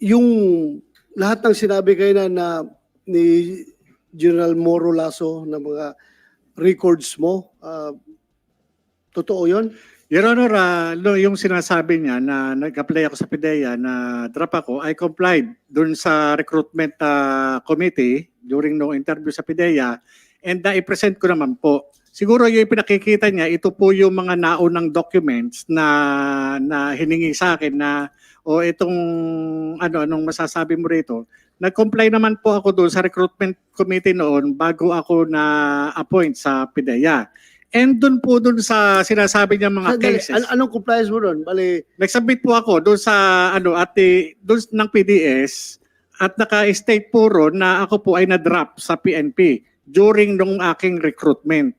yung lahat ng sinabi kayo na ni General Moro Lasso na mga records mo, totoo yun? Your Honor, yung sinasabi niya na nag-apply ako sa PIDEA na drop ako, I complied dun sa recruitment committee during no interview sa PIDEA and i-present ko naman po. Siguro yung pinakikita niya, ito po yung mga naunang documents na hiningi sa akin na itong anong masasabi mo rito. Nag-comply naman po ako doon sa recruitment committee noon bago ako na-appoint sa PIDEA. And doon po sa sinasabi niya mga cases. Anong compliance mo doon? Bali, Nag-submit po ako doon sa doon ng PDS at naka-state po ron na ako po ay na-drop sa PNP during nung aking recruitment.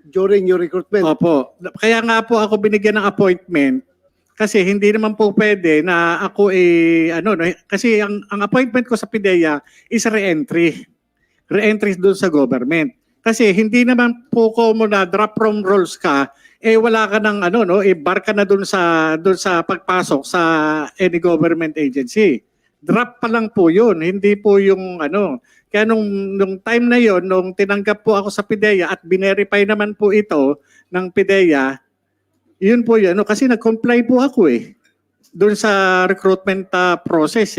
during your recruitment? Opo. Kaya nga po ako binigyan ng appointment kasi hindi naman po pwede na ako kasi ang appointment ko sa PIDEA is re-entry. Re-entry doon sa government. Kasi hindi naman po ko mo na drop from roles ka, wala ka ng bar ka na doon sa pagpasok sa any government agency. Drop pa lang po 'yun, hindi po yung Kaya nung time na 'yon, nung tinanggap po ako sa PIDEA at binerify naman po ito ng PIDEA, 'yun po 'yun kasi nag-comply po ako doon sa recruitment process .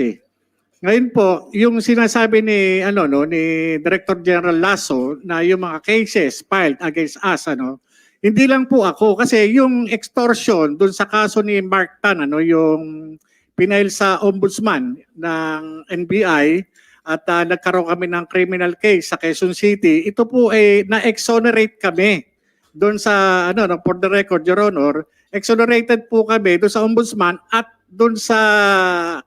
Ngayon po, yung sinasabi ni ni Director General Lasso na yung mga cases filed against us hindi lang po ako kasi yung extortion dun sa kaso ni Mark Tan yung pinail sa ombudsman ng NBI at nagkaroon kami ng criminal case sa Quezon City, ito po na-exonerate kami doon sa for the record, Your Honor, exonerated po kami doon sa ombudsman at doon sa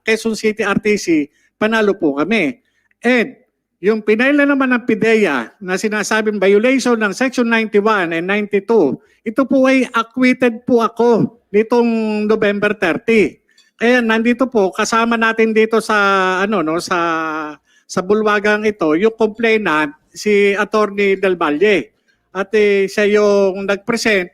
Quezon City RTC, panalo po kami. And yung pinail na naman ng PIDEA na sinasabing violation ng Section 91 and 92, ito po ay acquitted po ako nitong November 30. Kaya nandito po, kasama natin dito sa sa bulwagang ito, yung complainant, si Attorney Del Valle. At siya yung nag-present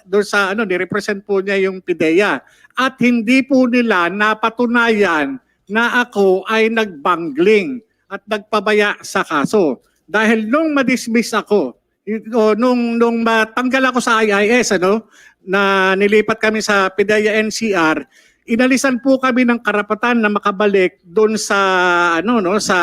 doon sa ni-represent po niya yung PIDEA. At hindi po nila napatunayan na ako ay nagbangling at nagpabaya sa kaso. Dahil nung ma-dismiss ako, nung matanggal ako sa IIS, na nilipat kami sa PIDEA NCR, inalisan po kami ng karapatan na makabalik doon sa sa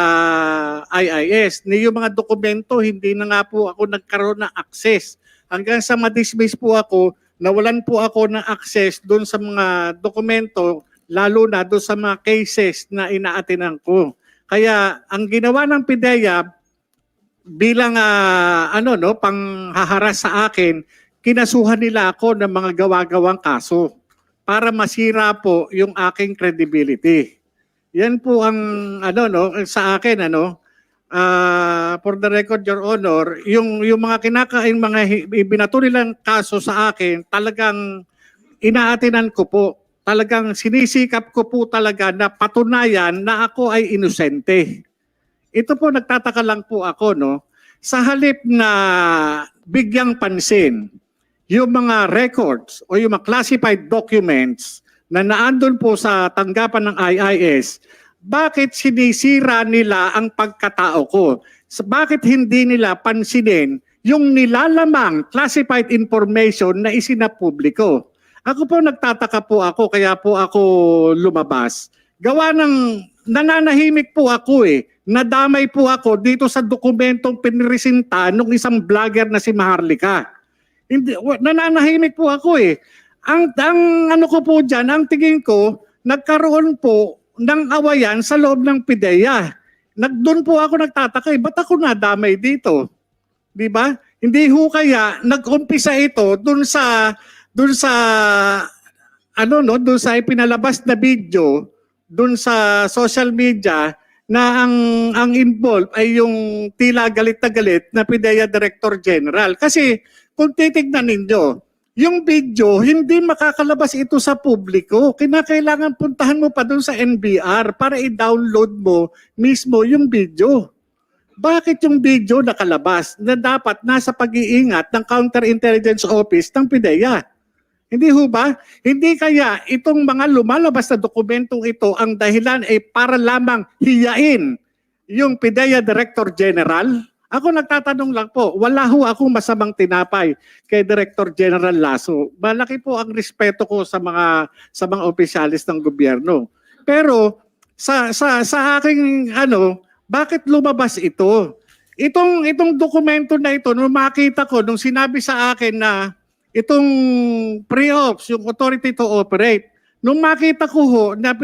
IIS. Yung mga dokumento, hindi na nga po ako nagkaroon ng access. Hanggang sa ma-dismiss po ako, nawalan po ako ng access doon sa mga dokumento, lalo na doon sa mga cases na inaatinan ko. Kaya ang ginawa ng PIDEA bilang panghaharas sa akin, kinasuhan nila ako ng mga gawa-gawang kaso para masira po yung aking credibility. Yan po ang sa akin for the record, Your Honor, yung mga mga ibinato nilang kaso sa akin, talagang inaatinan ko po. Talagang sinisikap ko po talaga na patunayan na ako ay inosente. Ito po nagtataka lang po ako sa halip na bigyang pansin yung mga records o yung mga classified documents na naandun po sa tanggapan ng IIS, bakit sinisira nila ang pagkatao ko? Bakit hindi nila pansinin yung nilalamang classified information na isinapubliko? Ako po nagtataka po ako, kaya po ako lumabas. Gawa ng nananahimik po ako Nadamay po ako dito sa dokumentong pinresinta ng isang vlogger na si Maharlika. Nananahimik po ako Ang ko po dyan, ang tingin ko, nagkaroon po ng awayan sa loob ng PIDEA. Doon po ako nagtataka, ba't ako nadamay dito? Di ba? Hindi ho kaya nag-umpisa ito doon sa ipinalabas na video doon sa social media na ang involved ay yung tila galit na galit na PIDEA Director General. Kasi kung titignan ninyo, yung video, hindi makakalabas ito sa publiko. Kinakailangan puntahan mo pa doon sa NBR para i-download mo mismo yung video. Bakit yung video nakalabas na dapat nasa pag-iingat ng Counterintelligence Office ng PIDEA? Hindi ho ba? Hindi kaya itong mga lumalabas na dokumentong ito ang dahilan ay para lamang hiyain yung PIDEA Director General? Ako nagtatanong lang po, wala ho akong masamang tinapay kay Director General Lasso. Malaki po ang respeto ko sa mga opisyalis ng gobyerno. Pero sa aking bakit lumabas ito? Itong dokumento na ito, nung makita ko, nung sinabi sa akin na itong pre-ops, yung authority to operate, nung makita ko ho na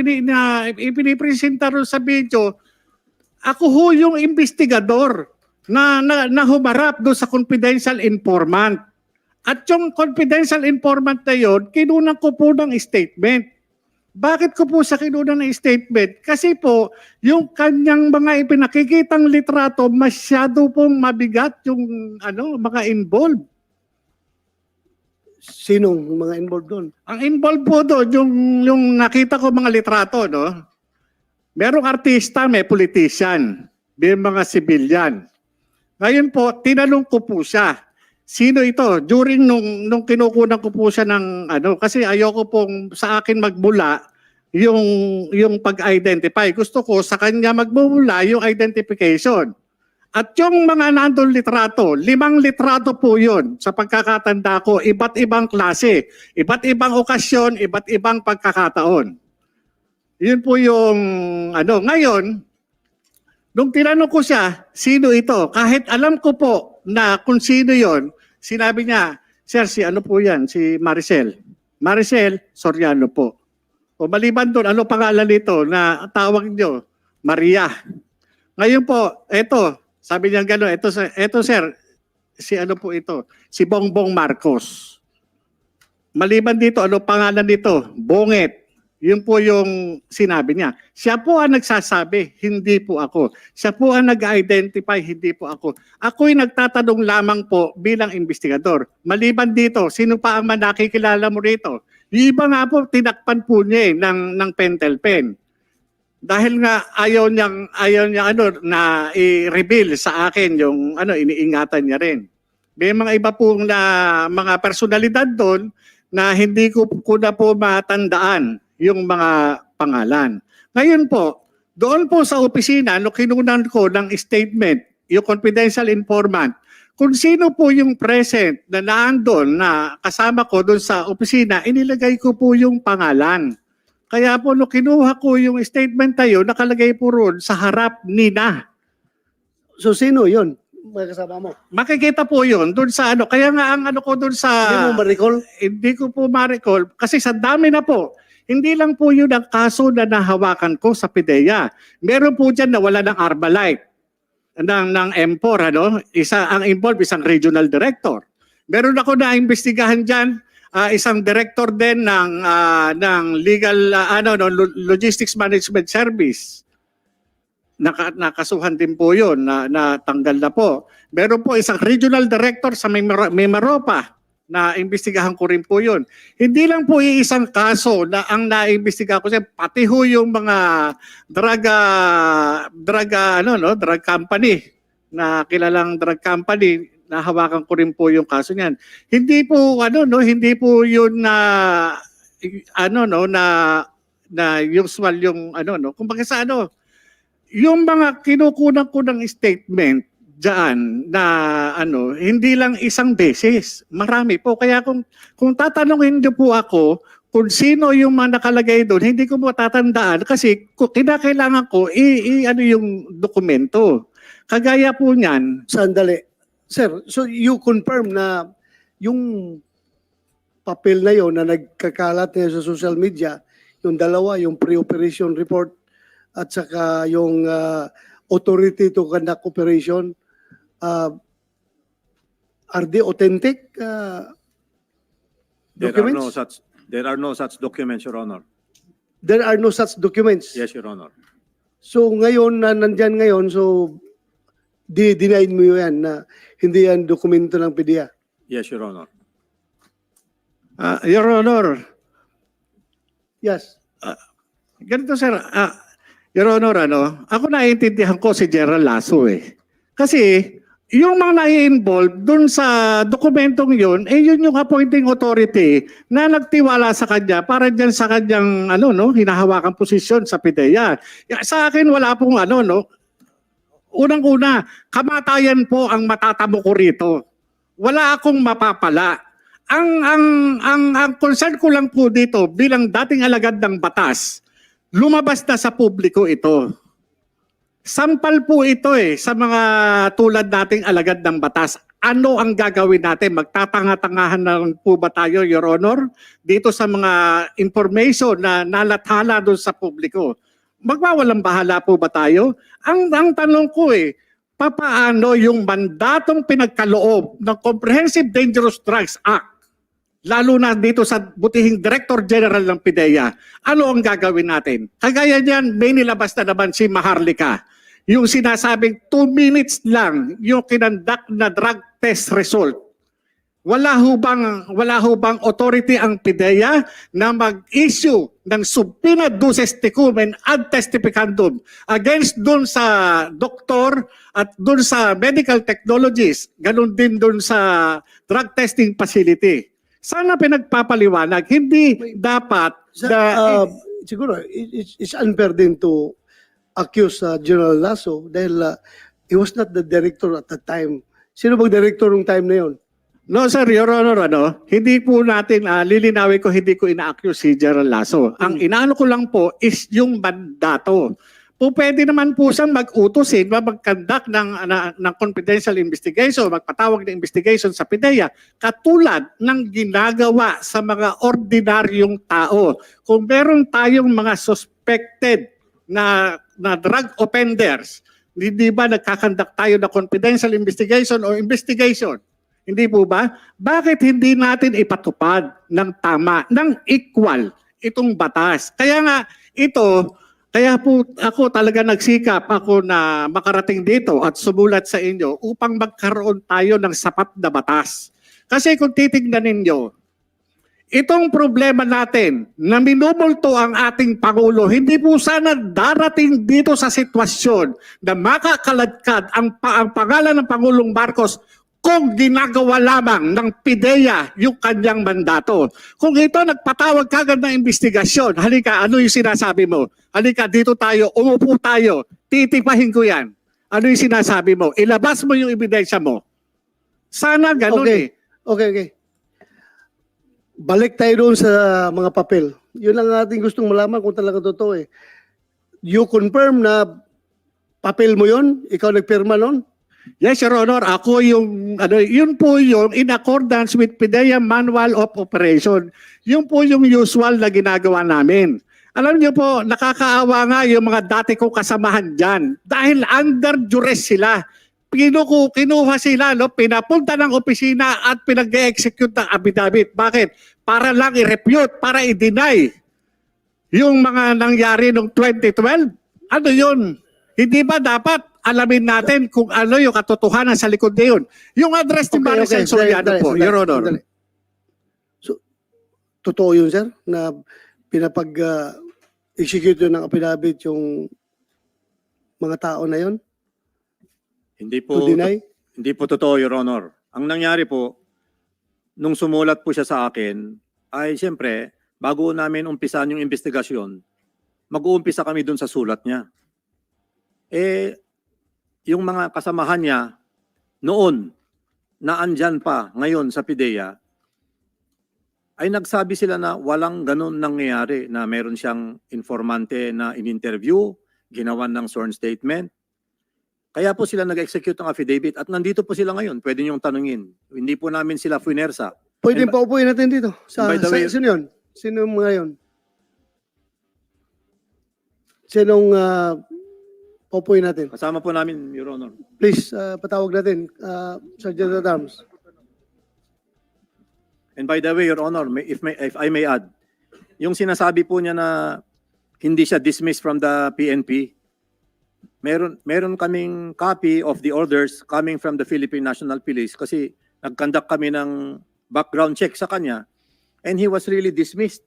ipinipresenta rin sa video, ako ho yung investigador na humarap doon sa confidential informant. At yung confidential informant na yun, kinunan ko po ng statement. Bakit ko po sa kinunan ng statement? Kasi po, yung kanyang mga ipinakikitang litrato, masyado pong mabigat yung mga involved. Sinong mga involved doon? Ang involved po doon, yung nakita ko mga litrato, no? Merong artista, may politician, may mga civilian. Ngayon po, tinanong ko po siya, sino ito? During nung kinukunan ko po siya ng kasi ayoko pong sa akin magmula yung pag-identify. Gusto ko sa kanya magmumula yung identification. At yung mga nandun litrato, 5 litrato po yun sa pagkakatanda ko, iba't ibang klase, iba't ibang okasyon, iba't ibang pagkakataon. Yun po yung Ngayon, nung tinanong ko siya, sino ito? Kahit alam ko po na kung sino yon, sinabi niya, sir, si po yan? Si Maricel. Maricel Soriano po. O maliban doon, ano pangalan nito na tawag niyo? Maria. Ngayon po, sabi niya gano'n, eto sir, si po ito? Si Bongbong Marcos. Maliban dito, ano pangalan nito? Bonget. Yun po yung sinabi niya. Siya po ang nagsasabi, hindi po ako. Siya po ang nag-identify, hindi po ako. Ako'y nagtatanong lamang po bilang investigador. Maliban dito, sino pa ang nakikilala mo rito? Yung iba nga po, tinakpan po niya ng pentel pen. Dahil nga ayaw niya na i-reveal sa akin yung iniingatan niya rin. May mga iba pong mga personalidad doon na hindi ko na po matandaan yung mga pangalan. Ngayon po, doon po sa opisina, no kinunan ko ng statement, yung confidential informant, kung sino po yung present na naandun na kasama ko doon sa opisina, inilagay ko po yung pangalan. Kaya po, no kinuha ko yung statement tayo, nakalagay po roon sa harap nina. So sino yun? Mga kasama mo? Makikita po yun doon sa Kaya nga ang ko doon sa... Hindi mo ma-recall? Hindi ko po ma-recall kasi sa dami na po. Hindi lang po yun ang kaso na nahawakan ko sa PIDEA. Meron po dyan na wala ng Arbalite, ng M4, ang involved, isang regional director. Meron ako na imbestigahan dyan, isang director din ng legal, logistics management service. Nakasuhan din po yun, natanggal na po. Meron po isang regional director sa Mimaropa, na imbestigahan ko rin po yun. Hindi lang po iisang kaso na ang naimbestiga ko siya, pati ho yung mga drug company, na kilalang drug company, nahawakan ko rin po yung kaso niyan. Hindi po hindi po yun na usual yung kumbaga sa yung mga kinukunan ko ng statement diyan na hindi lang isang beses, marami po. Kaya kung tatanungin niyo po ako kung sino yung mga nakalagay doon, hindi ko po tatandaan kasi kinakailangan ko yung dokumento. Kagaya po niyan. Sandali. Sir, so you confirm na yung papel na yon na nagkakalat na sa social media, yung dalawa, yung pre-operation report at saka yung authority to conduct operation, are they authentic documents? There are no such documents, Your Honor. There are no such documents? Yes, Your Honor. So ngayon, na nandyan ngayon, so denied mo yan na hindi yan dokumento ng PIDEA? Yes, Your Honor. Your Honor, Yes. ganito sir, Your Honor, ako naiintindihan ko si General Lasso eh. Kasi yung mga nai-involve dun sa dokumentong yun, yun yung appointing authority na nagtiwala sa kanya para dyan sa kanyang hinahawakang posisyon sa PIDEA. Sa akin wala pong unang-una, kamatayan po ang matatamo ko rito. Wala akong mapapala. Ang concern ko lang po dito bilang dating alagad ng batas, lumabas na sa publiko ito. Sampal po ito sa mga tulad nating alagad ng batas. Ano ang gagawin natin? Magtatanga-tangahan na po ba tayo, Your Honor? Dito sa mga information na nalathala doon sa publiko. Magwawalang bahala po ba tayo? Ang tanong ko papaano yung mandatong pinagkaloob ng Comprehensive Dangerous Drugs Act, lalo na dito sa butihing Director General ng PIDEA, ano ang gagawin natin? Kagaya niyan, may nilabas na naman si Maharlika. Yung sinasabing 2 minutes lang yung kinandak na drug test result. Wala ho bang authority ang PIDEA na mag-issue ng subpoena duces tecum ad testificandum against dun sa doktor at dun sa medical technologies, ganun din dun sa drug testing facility. Sana pinagpapaliwanag, hindi dapat Siguro, it's unfair din to accuse General Lasso dahil he was not the director at that time. Sino bang director nung time na yon? No, sir, Your Honor, hindi po natin, lilinawin ko, hindi ko ina-accuse si General Lasso. Ang inaano ko lang po is yung mandato. Pwede naman po siyang mag-utos, mag-conduct ng confidential investigation, magpatawag ng investigation sa PIDEA, katulad ng ginagawa sa mga ordinaryong tao. Kung meron tayong mga suspected na drug offenders, hindi ba nagkakandak tayo na confidential investigation o investigation? Hindi po ba? Bakit hindi natin ipatupad ng tama, ng equal itong batas? Kaya nga kaya po ako talaga nagsikap ako na makarating dito at sumulat sa inyo upang magkaroon tayo ng sapat na batas. Kasi kung titignan ninyo, itong problema natin na minumulto ang ating Pangulo, hindi po sana darating dito sa sitwasyon na makakaladkad ang pangalan ng Pangulong Marcos kung ginagawa lamang ng PIDEA yung kanyang mandato. Kung ito nagpatawag kagad ng investigasyon, halika, ano yung sinasabi mo? Halika, dito tayo, umupo tayo, titipahin ko yan. Ano yung sinasabi mo? Ilabas mo yung ebidensya mo. Sana ganun Okay. Balik tayo doon sa mga papel. Yun lang ating gustong malaman kung talaga totoo You confirm na papel mo yon? Ikaw nagpirma nun? Yes, Your Honor. Ako yun po yung in accordance with PIDEA Manual of Operation. Yun po yung usual na ginagawa namin. Alam niyo po, nakakaawa nga yung mga dati ko kasamahan dyan. Dahil under duress sila. Kinuha sila, pinapunta ng opisina at pinag-execute ng affidavit. Bakit? Para lang i-refute, para i-deny yung mga nangyari noong 2012. Ano yun? Hindi ba dapat alamin natin kung ano yung katotohanan sa likod na yun? Yung address ni Maricel Soriano po, Your Honor. So, totoo yun, sir, na pinapag-execute yun ng affidavit yung mga tao na yun? Hindi To deny? Hindi po totoo, Your Honor. Ang nangyari po, nung sumulat po siya sa akin, ay siyempre, bago namin umpisan yung investigasyon, mag-uumpisa kami dun sa sulat niya. Yung mga kasamahan niya noon na andyan pa ngayon sa PIDEA, ay nagsabi sila na walang ganun nangyayari, na meron siyang informante na in-interview, ginawan ng sworn statement. Kaya po sila nag-execute ng affidavit at nandito po sila ngayon. Pwede niyong tanungin. Hindi po namin sila funersa. Pwede pa upuin natin dito. By the way, sino yun? Sino mga yun? Sinong upuin natin? Kasama po namin, Your Honor. Please, patawag natin. Sergeant at Arms. And by the way, Your Honor, if I may add, yung sinasabi po niya na hindi siya dismissed from the PNP, meron kaming copy of the orders coming from the Philippine National Police kasi nag-conduct kami ng background check sa kanya and he was really dismissed.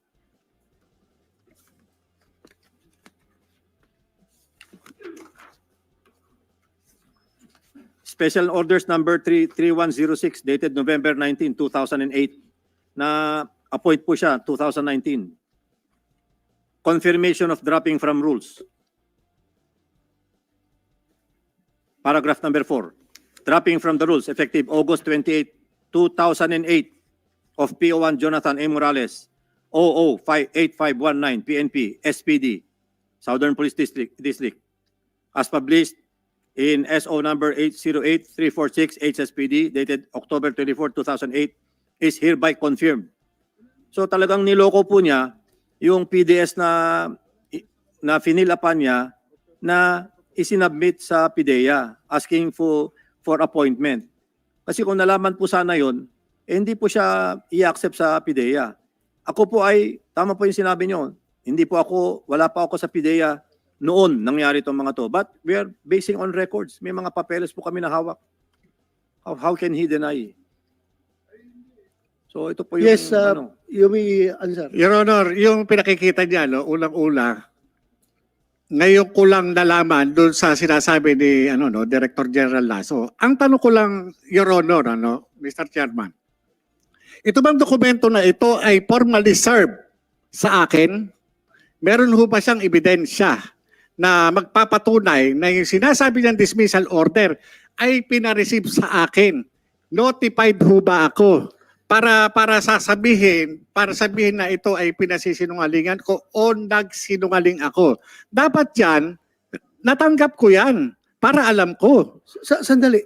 Special Orders number 3106 dated November 19, 2008 na appoint po siya 2019. Confirmation of dropping from rules. Paragraph number 4. Dropping from the rules effective August 28, 2008 of PO1 Jonathan A. Morales, 008519 PNP, SPD, Southern Police District, as published in SO number 808346 HSPD dated October 24, 2008 is hereby confirmed. So talagang niloko po niya yung PDS na finilapan niya na isinubmit sa PIDEA asking for appointment. Kasi kung nalaman po sana yon, hindi po siya i-accept sa PIDEA. Ako po ay, tama po yung sinabi niyo, wala pa ako sa PIDEA noon nangyari itong mga to. But we are basing on records. May mga papeles po kami na hawak. How can he deny? So ito po yung Yes, you may answer. Your Honor, yung pinakikita niya, no, ulang-una, ngayon ko lang nalaman doon sa sinasabi ni Director General Lasso. Ang tanong ko lang, Your Honor, Mr. Chairman, ito bang dokumento na ito ay formally served sa akin? Meron ho ba siyang ebidensya na magpapatunay na yung sinasabi niyang dismissal order ay pinareceive sa akin? Notified ho ba ako? Para sabihin na ito ay pinasisinungalingan ko o nagsinungaling ako. Dapat yan, natanggap ko yan para alam ko. Sandali.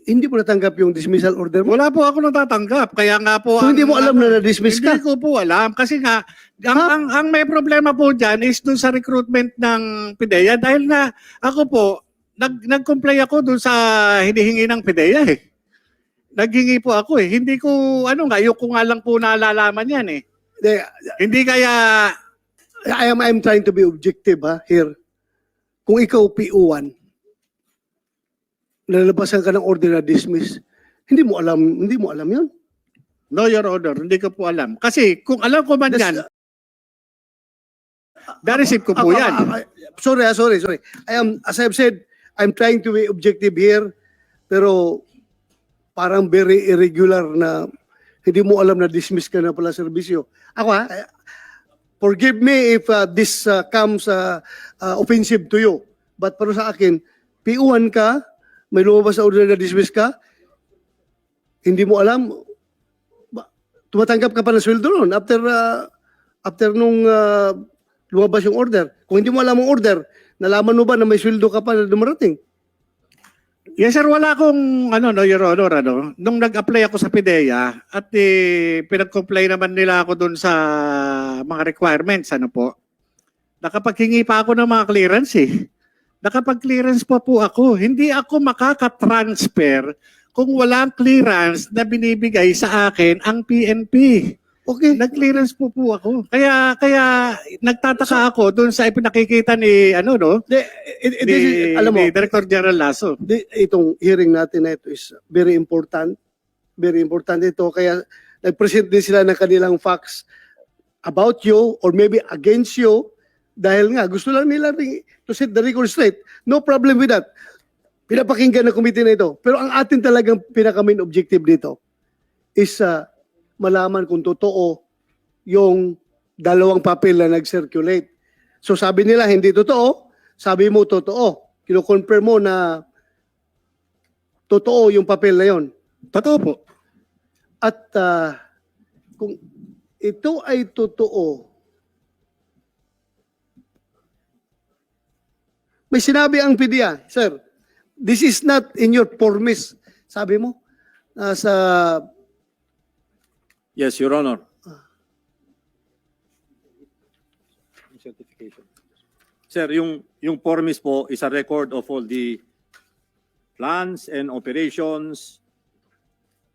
Hindi mo natanggap yung dismissal order mo? Wala po ako natatanggap. Kaya nga po... So, hindi mo alam na na-dismiss ka? Hindi ko po alam. Kasi nga, ang may problema po dyan is dun sa recruitment ng PIDEA dahil na ako po, nag-comply ako dun sa hinihingi ng PIDEA eh. Naghingi po ako eh. Hindi ko, yung ko nga lang po nalalaman yan eh. Hindi kaya... I'm trying to be objective here. Kung ikaw PO1, nalalabasan ka ng order na dismiss, hindi mo alam yun? No, Your Honor, hindi ko po alam. Kasi kung alam ko man yan, na-receive ko po yan. Sorry. As I've said, I'm trying to be objective here, pero parang very irregular na hindi mo alam na dismiss ka na pala serbisyo. Ako forgive me if this comes offensive to you. But para sa akin, PO1 ka, may lumabas sa order na dismiss ka, hindi mo alam, tumatanggap ka pa ng sweldo noon after nung lumabas yung order. Kung hindi mo alam ang order, nalaman mo ba na may sweldo ka pa na dumarating? Yes sir, wala akong Your Honor, nung nag-apply ako sa PIDEA at pinag-comply naman nila ako dun sa mga requirements, nakapaghingi pa ako ng mga clearance eh. Nakapag-clearance pa po ako. Hindi ako makaka-transfer kung walang clearance na binibigay sa akin ang PNP. Okay. Nag-clearance po ako. Kaya nagtataka ako dun sa ipinakikita ni Alam mo, ni Director General Lasso. Itong hearing natin na ito is very important. Very important ito. Kaya nag-present din sila ng kanilang facts about you or maybe against you dahil nga gusto lang nila to set the record straight. No problem with that. Pinapakinggan ng committee na ito. Pero ang atin talagang pinaka-main objective dito is malaman kung totoo yung dalawang papel na nag-circulate. So sabi nila hindi totoo, sabi mo totoo. Kino-confirm mo na totoo yung papel na yon. Totoo po. At kung ito ay totoo, may sinabi ang PIDEA, sir, this is not in your permis. Sabi mo, sa... Yes, Your Honor. Sir, yung formis po is a record of all the plans and operations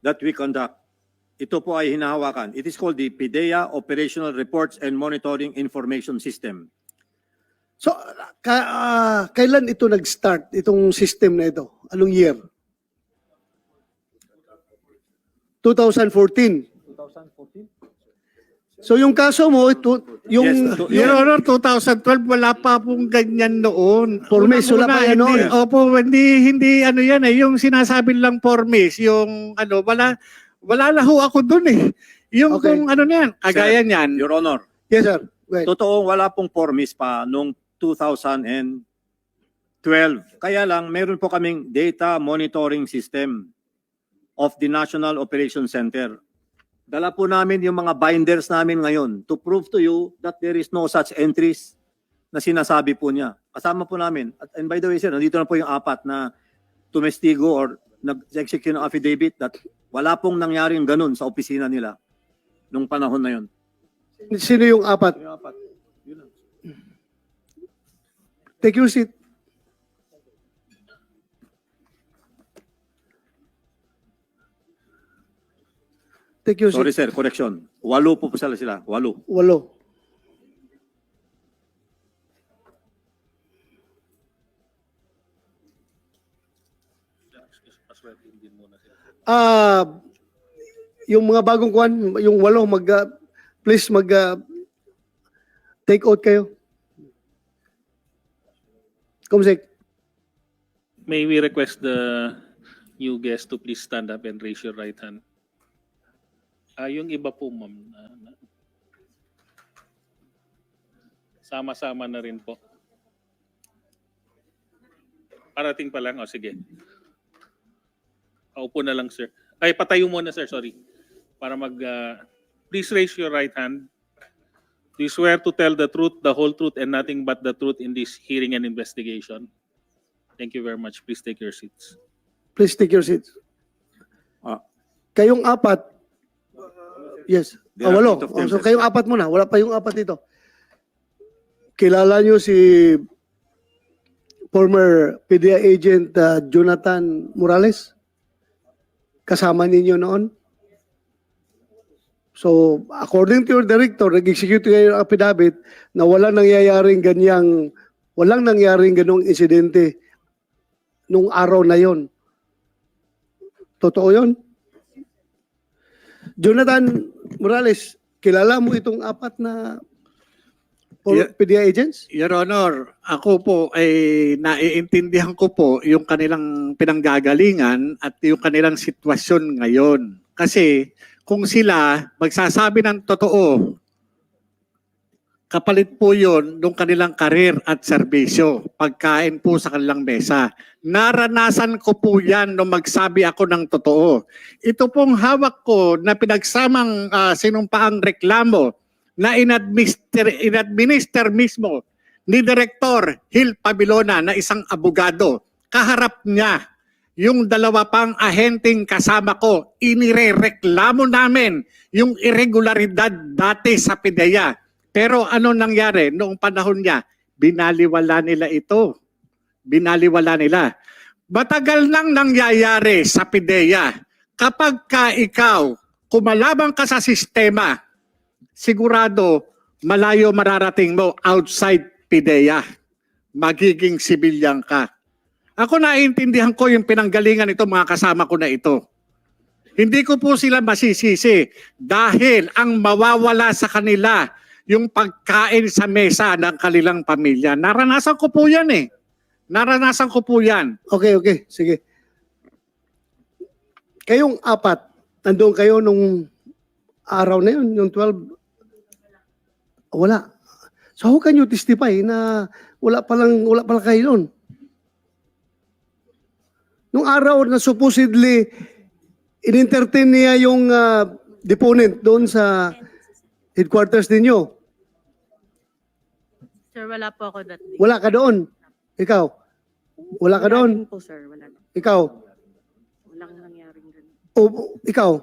that we conduct. Ito po ay hinahawakan. It is called the PIDEA Operational Reports and Monitoring Information System. So, kailan ito nag-start, itong system na ito? Anong year? 2014. So yung kaso mo, yung Yes, Your Honor, 2012, wala pa pong ganyan noon. Formis, wala pa yan Hindi, noon. opo, hindi ano yan eh. Yung sinasabi lang formis, yung ano, wala na ho ako dun eh. Yung Okay. kung ano na yan, kagaya niyan. Your Honor, yes sir. Wait. totoo wala pong formis pa noong 2012. Kaya lang, meron po kaming data monitoring system of the National Operations Center. Dala po namin yung mga binders namin ngayon to prove to you that there is no such entries na sinasabi po niya. Kasama po namin. And by the way, sir, nandito na po yung apat na tumestigo or nag-execute ng affidavit that wala pong nangyaring ganun sa opisina nila nung panahon na yun. Sino yung apat? Yung apat. Yun lang. Take your seat. Take your Sorry seat. sir, correction. 8 po sila. 8. 8. Yung mga bagong kuan, yung 8 please take out kayo. Kumsik. May we request the new guest to please stand up and raise your right hand? Yung iba po, ma'am. Sama-sama na rin po. Parating pa lang. O, sige. Paupo na lang, sir. Ay, patayo muna, sir. Sorry. Para please raise your right hand. Do you swear to tell the truth, the whole truth, and nothing but the truth in this hearing and investigation? Thank you very much. Please take your seats. Please take your seats. Ah. Kayong apat. Yes. They are 8. out of them, So sir. kayong apat muna. Wala pa yung apat dito. Kilala nyo si former PDEA agent Jonathan Morales? Kasama ninyo noon? So, according to your director, nag-execute kayo ng affidavit na walang nangyaring ganong insidente nung araw na yon. Totoo yon? Jonathan Morales, kilala mo itong apat na Yeah. PDEA agents? Your Honor, ako po ay naiintindihan ko po yung kanilang pinanggagalingan at yung kanilang sitwasyon ngayon. Kasi kung sila magsasabi ng totoo, kapalit po yun ng kanilang karir at serbisyo, pagkain po sa kanilang mesa. Naranasan ko po yan nung magsabi ako ng totoo. Ito pong hawak ko na pinagsamang sinumpaang reklamo na inadminister mismo ni Director Hil Pabilona na isang abogado. Kaharap niya yung 2 pang ahenteng kasama ko, inirereklamo namin yung irregularidad dati sa PIDEA. Pero ano nangyari noong panahon niya? Binaliwala nila ito. Binaliwala nila. Matagal nang nangyayari sa PIDEA. Kapag ka ikaw, kumalabang ka sa sistema, sigurado malayo mararating mo outside PIDEA. Magiging sibilyan ka. Ako naiintindihan ko yung pinanggalingan nito mga kasama ko na ito. Hindi ko po sila masisisi dahil ang mawawala sa kanila yung pagkain sa mesa ng kanilang pamilya. Naranasan ko po yan eh. Naranasan ko po yan. Okay. Sige. Kayong apat, nandoon kayo nung araw na yun, yung 12. Wala. So how can you testify na wala palang kayo doon? Nung araw na supposedly in-entertain niya yung deponent doon sa headquarters ninyo. Sir, wala po ako that day. Wala ka doon. Ikaw. Wala ka doon. din po, sir. Wala din. Ikaw. Walang nangyaring ganun. O ikaw.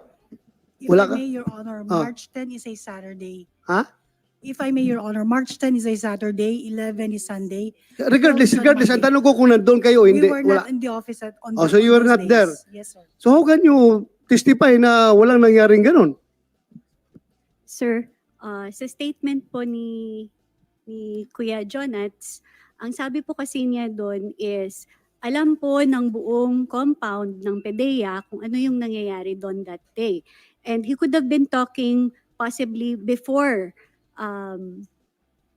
If Wala I ka? may, Your Honor, Ah. March 10 is a Saturday. Ha? If I may, Your Honor, March 10 is a Saturday, 11 is Sunday. Regardless. Ang tanong ko kung nandun kayo, hindi. We were Wala. not in the office on Oh, so you were those not there. days. Yes, sir. So how can you testify na walang nangyaring ganun? Sir, sa statement po ni Kuya Jonats, ang sabi po kasi niya doon is, alam po ng buong compound ng PIDEA kung ano yung nangyayari doon that day. And he could have been talking possibly before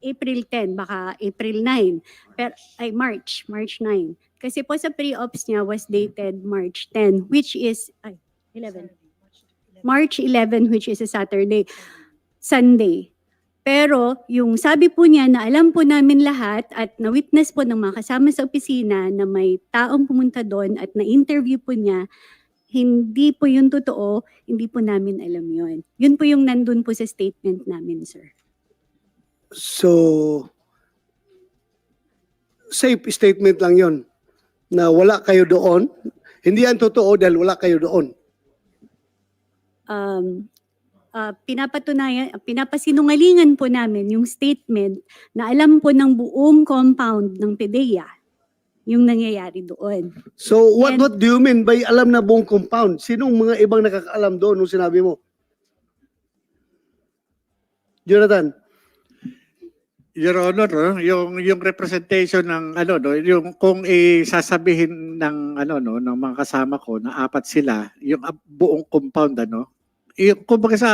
April 10, baka April 9, March 9. Kasi po sa pre-ops niya was dated March 10, which is, 11. March 11, which is a Sunday. Pero yung sabi po niya na alam po namin lahat at na-witness po ng mga kasama sa opisina na may taong pumunta doon at na-interview po niya, hindi po yun totoo, hindi po namin alam yun. Yun po yung nandun po sa statement namin, sir. So, safe statement lang yon na wala kayo doon. Hindi yan totoo dahil wala kayo doon. Pinapasinungalingan po namin yung statement na alam po ng buong compound ng PDEA yung nangyayari doon. So, what And- do you mean by alam na buong compound? Sinong mga ibang nakakaalam doon nung sinabi mo? Jonathan? Your Honor, no, yung representation ng yung kung sasabihin ng ng mga kasama ko na apat sila, yung buong compound yung kumbaga sa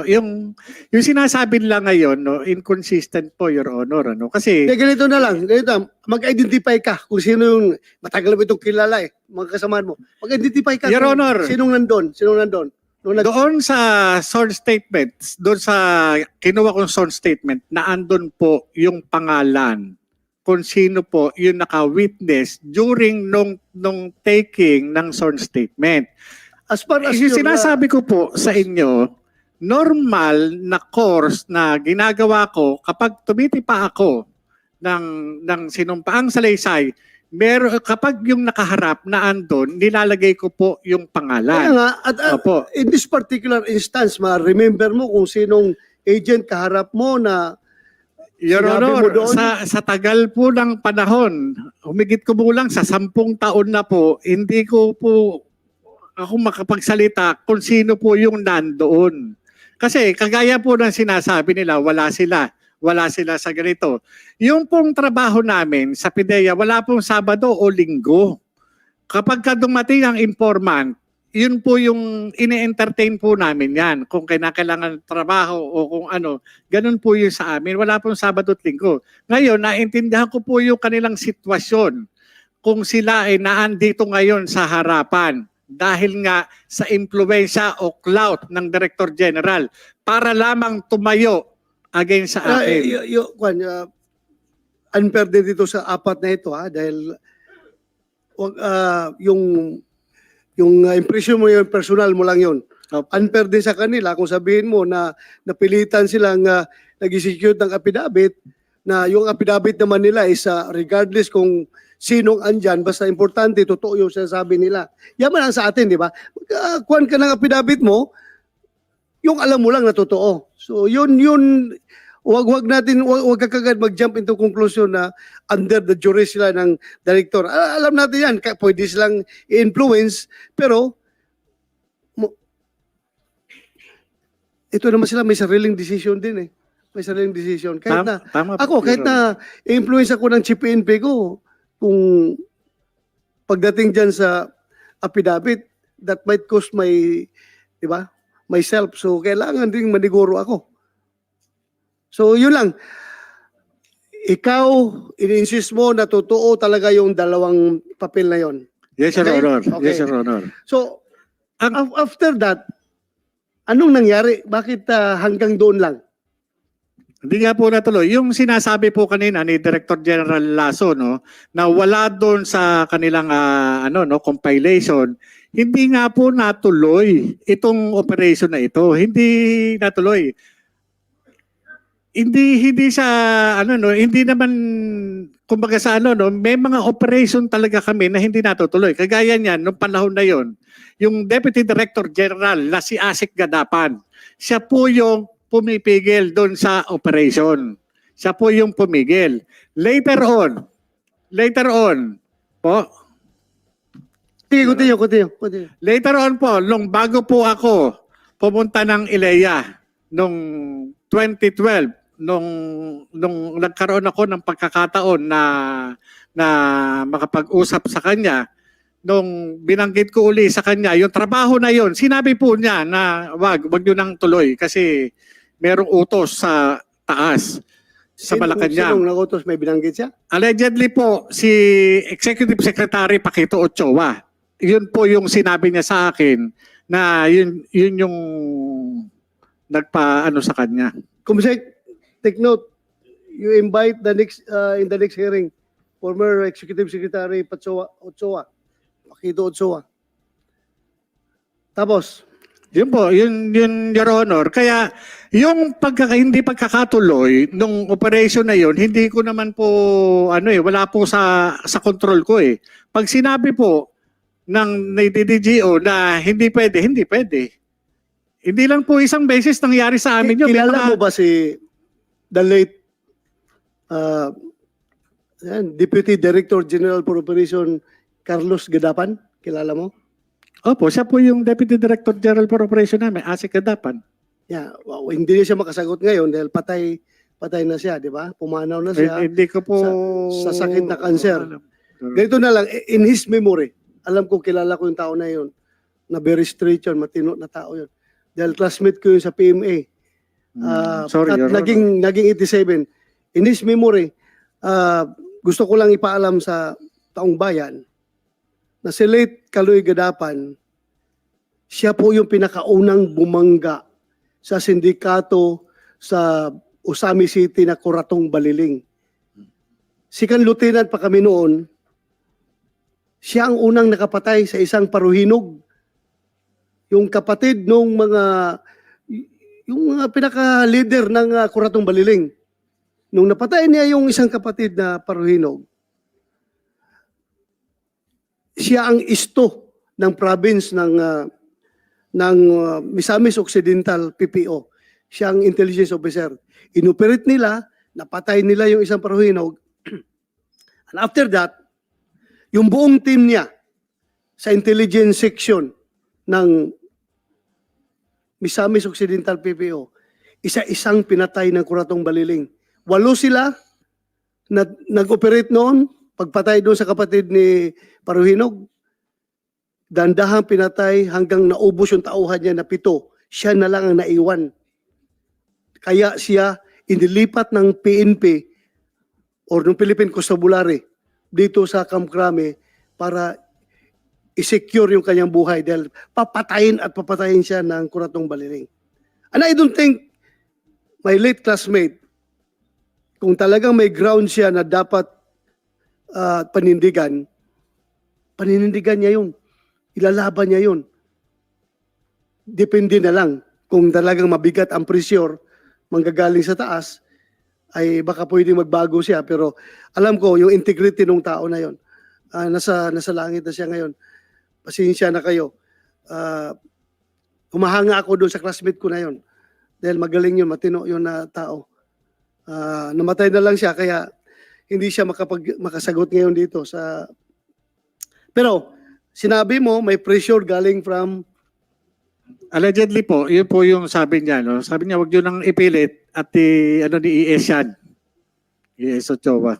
yung sinasabi nila ngayon inconsistent po, Your Honor, kasi Ganito na lang. Ganito, mag-identify ka kung sino yung matagal mo itong kilala mga kasamahan mo. Mag-identify ka. Your kung Honor. Sinong nandun? doon sa sworn statements, doon sa kinuha kong sworn statement, na andun po yung pangalan kung sino po yung naka-witness during nung taking ng sworn statement. As far as Yung your, sinasabi ko po sa inyo, normal na course na ginagawa ko kapag tumitipa ako ng sinumpaang salaysay, kapag yung nakaharap na andon, nilalagay ko po yung kaya pangalan. nga, at, Opo. in this particular instance, ma-remember mo kung sinong agent kaharap mo na Your Sinabi mo Honor, doon? sa tagal po ng panahon, humigit ko lang sa 10 taon na po, hindi ko po ako makapagsalita kung sino po yung nandoon. Kasi kagaya po ng sinasabi nila, wala sila sa ganito. Yung pong trabaho namin sa PIDEA, wala pong Sabado o Linggo. Kapag ka dumating ang informant, yun po yung ine-entertain po namin yan. Kung kailangan trabaho o kung ganun po yun sa amin. Wala pong Sabado at Linggo. Ngayon, naintindihan ko po yung kanilang sitwasyon kung sila ay naandito ngayon sa harapan dahil nga sa impluwensya o clout ng Director General para lamang tumayo against sa akin. unfair din dito sa apat na ito dahil yung impression mo, yung personal mo lang yun. Opo. Unfair din sa kanila kung sabihin mo na napilitan silang nag-execute ng affidavit na yung affidavit naman nila is regardless kung sinong andyan, basta importante, totoo yung sinasabi nila. Yaman lang sa atin, di ba? Kuhan ka ng affidavit mo, yung alam mo lang na totoo. So yun wag ka kagad mag-jump into conclusion na under the jury sila ng director. Alam natin yan, pwede silang i-influence, pero ito naman sila may sariling decision din May sariling decision. Kahit na, Tama po, ako, Your kahit Honor. na influence ako ng Chief PNP ko, kung pagdating dyan sa affidavit, that might cost di ba, myself. So, kailangan din maniguro ako. So, yun lang. Ikaw, ini-insist mo na totoo talaga yung dalawang papel na yon. Yes, Your Okay? Honor. Okay. Yes, Your Honor. So, after that, anong nangyari? Bakit hanggang doon lang? Hindi nga po natuloy. Yung sinasabi po kanina ni Director General Lasso na wala doon sa kanilang compilation, hindi nga po natuloy itong operation na ito. Hindi natuloy. Hindi sa hindi naman kumbaga sa may mga operation talaga kami na hindi natutuloy. Kagaya niyan nung panahon na yon, yung Deputy Director General na si Asik Gadapan, siya po yung pumipigil doon sa operation. Siya po yung pumigil. Later on po, Continue. later on po, bago po ako pumunta ng ILEA nung 2012, nung nagkaroon ako ng pagkakataon na makapag-usap sa kanya, nung binanggit ko uli sa kanya, yung trabaho na yon, sinabi po niya na wag nyo nang tuloy kasi merong utos sa taas sa Malacanang. Sinong nagutos, may binanggit siya? Allegedly po, si Executive Secretary Paquito Ochoa, yun po yung sinabi niya sa akin na yun yung nagpa-ano sa kanya. Kumisek, take note, you invite the next, in the next hearing, former Executive Secretary Ochoa, Paquito Ochoa. Tapos, Yun po, yun Your Honor. Kaya yung hindi pagkakatuloy nung operation na yun, hindi ko naman po, wala po sa control ko eh. Pag sinabi po ng DDGO na hindi pwede, hindi pwede. Hindi lang po isang beses nangyari sa amin yun. May kilala mo mga- ba si the late Deputy Director General for Operation Carlos Gadapan? Kilala mo? Opo, siya po yung Deputy Director General for Operation namin, Asik Kadapan. Yeah, wow, hindi na siya makasagot ngayon dahil patay na siya, di ba? Pumanaw na siya. Hindi ko po... sa sakit na cancer. alam. Ganito na lang, in his memory, alam ko, kilala ko yung tao na yun, na very straight yun, matino na tao yun. Dahil classmate ko yun sa PMA. Sorry, At Your Honor. naging 87. In his memory, gusto ko lang ipaalam sa taong bayan na si late Kaloy Gadapan, siya po yung pinakaunang bumangga sa sindikato sa Usami City na Kuratong Baliling. Sikan lieutenant pa kami noon, siya ang unang nakapatay sa isang paruhinog. Yung kapatid nung yung mga pinaka-leader ng Kuratong Baliling. Nung napatay niya yung isang kapatid na paruhinog, siya ang isto ng province ng Misamis Occidental PPO. Siya ang intelligence officer. Inoperate nila, napatay nila yung isang paruhinog. And after that, yung buong team niya sa intelligence section ng Misamis Occidental PPO, isa-isang pinatay ng Kuratong Baliling. 8 sila na nag-operate noon, pagpatay doon sa kapatid ni Paruhinog, dandahang pinatay hanggang naubos yung tauhan niya na 7. Siya na lang ang naiwan. Kaya siya inilipat ng PNP or ng Philippine Constabulary dito sa Camp Crame para i-secure yung kanyang buhay dahil papatayin siya ng Kuratong Baliling. And I don't think my late classmate, kung talagang may ground siya na dapat panindigan niya yun. Ilalaban niya yun. Depende na lang kung talagang mabigat ang pressure manggagaling sa taas, ay baka pwedeng magbago siya. Pero alam ko, yung integrity ng tao na yun, nasa langit na siya ngayon. Pasensya na kayo. Humahanga ako doon sa classmate ko na yun. Dahil magaling yun, matino yun na tao. Namatay na lang siya, kaya hindi siya makasagot ngayon dito. Pero, sinabi mo, may pressure galing from... Allegedly po, yun po yung sabi niya. No? Sabi niya, wag yun nang ipilit at ni ES yan. ES Ochoa.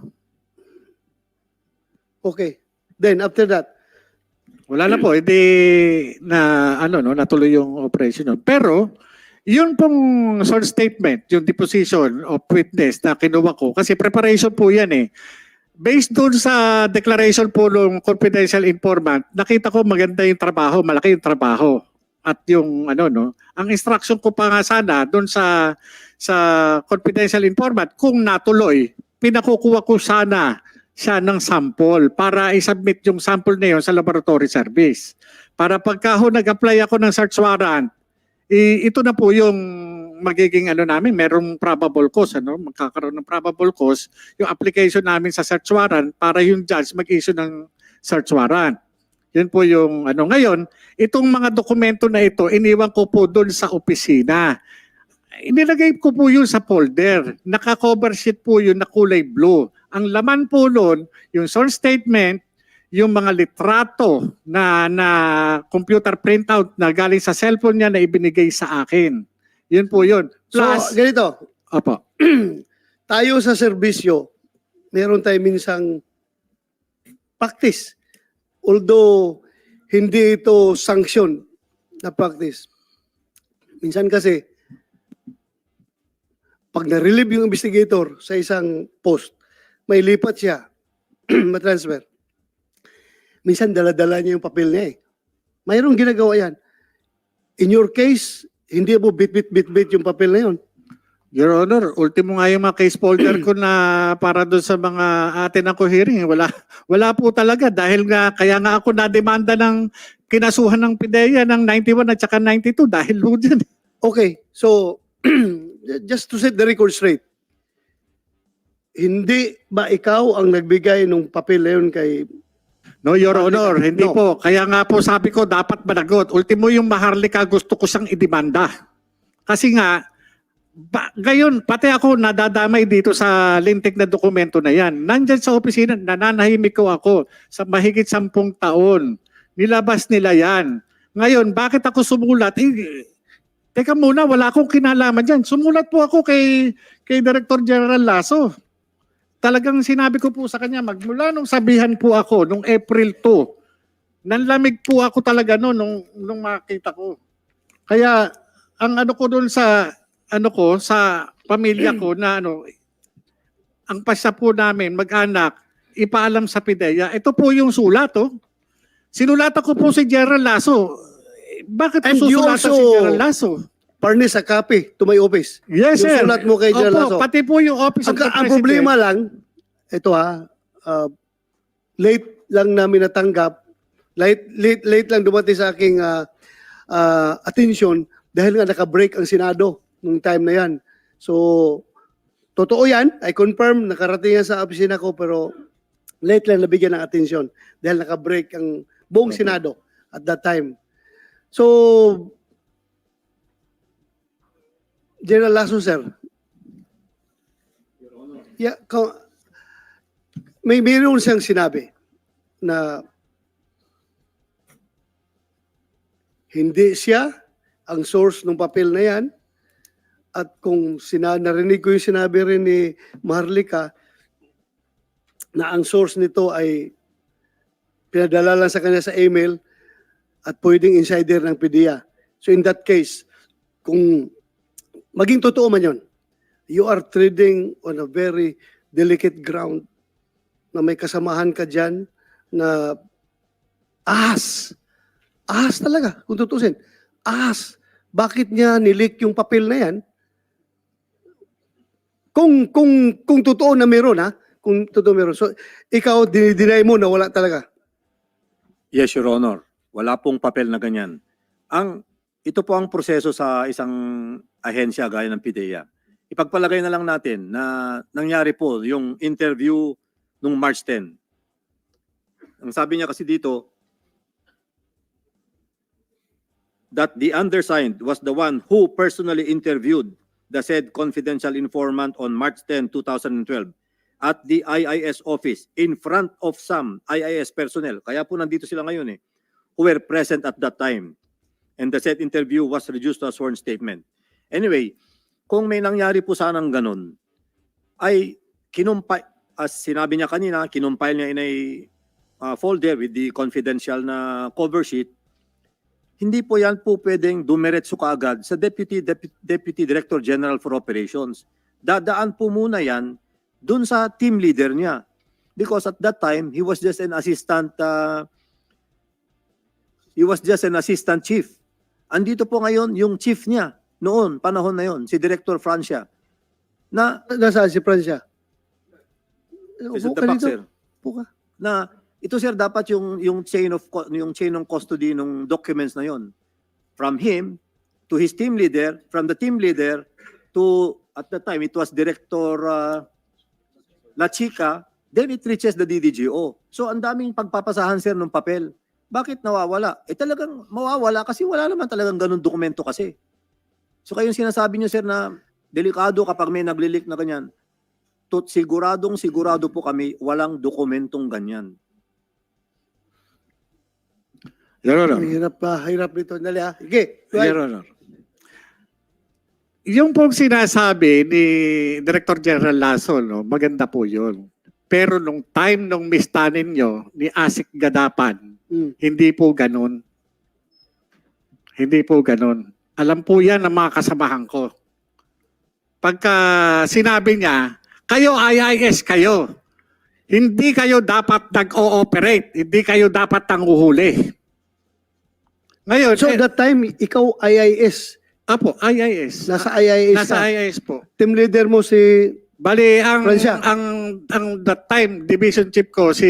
Okay. Then, after that, Wala na po, hindi na natuloy yung operation yun. Pero yun pong short statement, yung deposition of witness na kinuha ko, kasi preparation po yan eh. Based doon sa declaration po ng confidential informant, nakita ko maganda yung trabaho, malaki yung trabaho. At yung ang instruction ko pa nga sana doon sa confidential informant, kung natuloy, pinakukuha ko sana siya ng sample para i-submit yung sample na yun sa laboratory service. Para pagka nag-apply ako ng search warrant, ito na po yung magiging namin, merong probable cause, magkakaroon ng probable cause yung application namin sa search warrant para yung judge mag-issue ng search warrant. Yun po yung ngayon, itong mga dokumento na ito, iniwan ko po doon sa opisina. Inilagay ko po yun sa folder. Naka-cover sheet po yun na kulay blue. Ang laman po nun, yung source statement, yung mga litrato na computer printout na galing sa cellphone niya na ibinigay sa akin. Yun po yun. Plus, so, ganito, opo. tayo sa serbisyo, meron tayo minsang practice although hindi ito sanction na practice, minsan kasi, pag na-relieve yung investigator sa isang post, may lipat siya, matransfer. Minsan dala-dala niya yung papel niya eh. Mayroong ginagawa yan. In your case, hindi mo bit-bit yung papel na yun. Your Honor, ultimo nga yung mga case folder ko na para doon sa mga atin ako hearing. Wala po talaga dahil nga kaya nga ako na-demanda ng kinasuhan ng PIDEA ng 91 at saka 92 dahil po dyan. Okay, so just to set the record straight, hindi ba ikaw ang nagbigay ng papel na yun kay... No, Your Honor, hindi No. po. Kaya nga po sabi ko dapat managot. Ultimo yung Maharlika gusto ko siyang idemanda. Kasi nga, ngayon, pati ako nadadamay dito sa lintik na dokumento na yan. Nandyan sa opisina, nananahimik ko ako sa mahigit 10 taon. Nilabas nila yan. Ngayon, bakit ako sumulat? Teka muna, wala akong kinalaman dyan. Sumulat po ako kay Director General Lasso. Talagang sinabi ko po sa kanya, magmula nung sabihan po ako, nung April 2, nanlamig po ako talaga nung makita ko. Kaya, ang ano ko doon sa sa pamilya ko na ang pasya po namin, mag-anak, ipaalam sa PIDEA. Ito po yung sulat, oh. Sinulatan ko po si General Lasso. Bakit po And you susulatan also- si General Lasso? Furnish a copy to my office. Yes, Yung sir. sulat mo kay General Lasso. Opo, pati po yung Office of the Ang President. problema lang, ito late lang namin natanggap, late lang dumating sa aking attention dahil nga naka-break ang Senado nung time na yan. So, totoo yan. I confirm, nakarating yan sa opisina ko, pero late lang nabigyan ng atensyon dahil naka-break ang buong Senado at that time. So, General Lasso, sir. Yeah, mayroon siyang sinabi na hindi siya ang source ng papel na yan. At kung narinig ko yung sinabi rin ni Maharlika na ang source nito ay pinadala lang sa kanya sa email at pwedeng insider ng PIDEA. So in that case, kung maging totoo man yun, you are treading on a very delicate ground na may kasamahan ka dyan na ahas talaga, kung tutusin. Ahas. Bakit niya nilik yung papel na yan? Kung totoo na meron, ha? Kung totoo meron. So, ikaw, dinideny mo na wala talaga. Yes, Your Honor. Wala pong papel na ganyan. Ito po ang proseso sa isang ahensya gaya ng PIDEA. Ipagpalagay na lang natin na nangyari po yung interview nung March 10. Ang sabi niya kasi dito, that the undersigned was the one who personally interviewed the said confidential informant on March 10, 2012 at the IIS office in front of some IIS personnel. Kaya po nandito sila ngayon who were present at that time. And the said interview was reduced to a sworn statement. Anyway, kung may nangyari po sanang ganun, ay as sinabi niya kanina, kinumpile niya in a folder with the confidential na cover sheet. Hindi po yan po pwedeng dumiretso kaagad sa Deputy Director General for Operations. Dadaan po muna yan dun sa team leader niya. Because at that time, he was just an assistant chief. Andito po ngayon yung chief niya noon, panahon na yon, si Director Francia. Nasaan si Francia? Is Upo it the ka back, dito. sir? Upo ka. Na ito sir dapat yung chain of custody ng documents na yon, from him to his team leader, from the team leader to, at the time it was Director La Chica, then it reaches the DDGO. So ang daming pagpapasahan sir ng papel. Bakit nawawala? Talagang mawawala kasi wala naman talagang ganun dokumento kasi. So kayong sinasabi niyo sir na delikado kapag may naglilik na ganyan, sigurado po kami walang dokumentong ganyan. Your Honor. Hirap nito. Dali ha. Sige. go ahead. Your Honor. Yung pong sinasabi ni Director General Lasso, maganda po yun. Pero nung time nung mistanin nyo ni Asik Gadapan, Mm. Hindi po ganun. Hindi po ganun. Alam po yan ng mga kasamahan ko. Pagka sinabi niya, kayo IIS kayo. Hindi kayo dapat nag-ooperate. Hindi kayo dapat nanguhuli. Ngayon, So that time, ikaw IIS. apo, IIS. Nasa IIS Nasa ka. IIS po. Team leader mo si... Bali, ang Francia. that time division chief ko si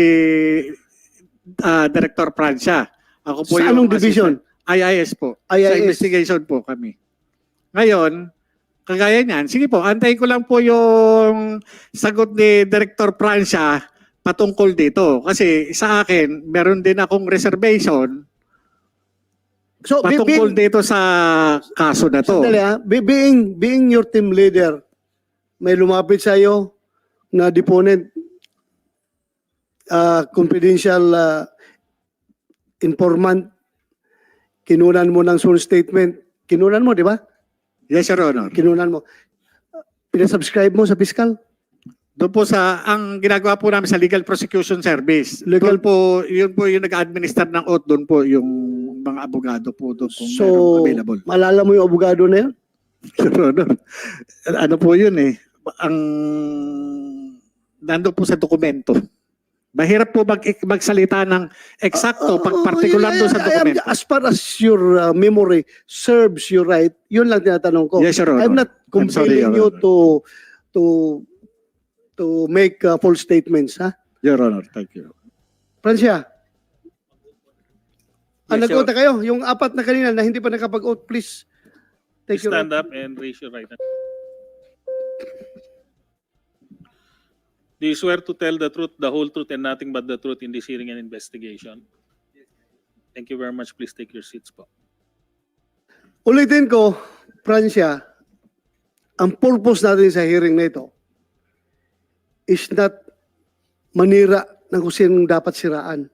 Director Francia. Ako po Sa yung anong division? IIS po. Sa IIS. investigation po kami. Ngayon, kagaya niyan, sige po, antayin ko lang po yung sagot ni Director Francia patungkol dito. Kasi sa akin, meron din akong reservation So, patungkol dito sa kaso na to. sandali, ha? Being your team leader, may lumapit sa iyo na deponent, confidential informant, kinunan mo ng sworn statement. Kinunan mo, di ba? Yes, Your Honor. Kinunan mo. Pinasubscribe mo sa fiscal? Doon po ang ginagawa po namin sa Legal Prosecution Service. Legal- Doon po, yun po yung nag-administer ng oath, doon po yung mga abogado po doon kung So, merong available. malala mo yung abogado na yun? Your Honor, ano po yun eh, nandun po sa dokumento. Mahirap po magsalita ng eksakto pag particular doon sa dokumento. As far as your memory serves you right, yun lang tinatanong ko. Yes, Your Honor. I'm not I'm sorry, compelling Your you to make false statements, ha? Your Honor, thank you. Francia, Yes, nag-oath na kayo. Yung apat na kanina na hindi pa nakapag-oath, please take your Stand oath. up and raise your right hand. Do you swear to tell the truth, the whole truth, and nothing but the truth in this hearing and investigation? Thank you very much. Please take your seats po. Ulitin ko, Francia, ang purpose natin sa hearing na ito is not manira ng kung sinong dapat siraan.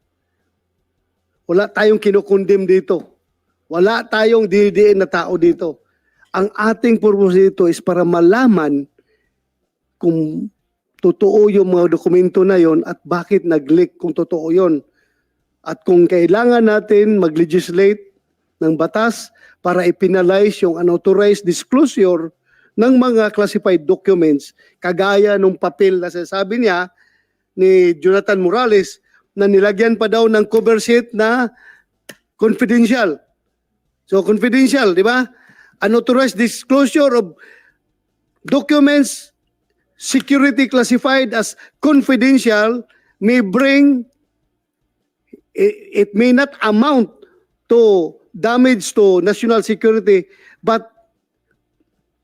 Wala tayong kinukondem dito. Wala tayong dinidiin na tao dito. Ang ating purpose dito is para malaman kung totoo yung mga dokumento na yon at bakit nag-leak kung totoo yon. At kung kailangan natin mag-legislate ng batas para i-penalize yung unauthorized disclosure ng mga classified documents, kagaya nung papel na sinasabi niya ni Jonathan Morales na nilagyan pa daw ng cover sheet na confidential. So confidential, di ba? Unauthorized disclosure of documents security classified as confidential may bring, it may not amount to damage to national security, but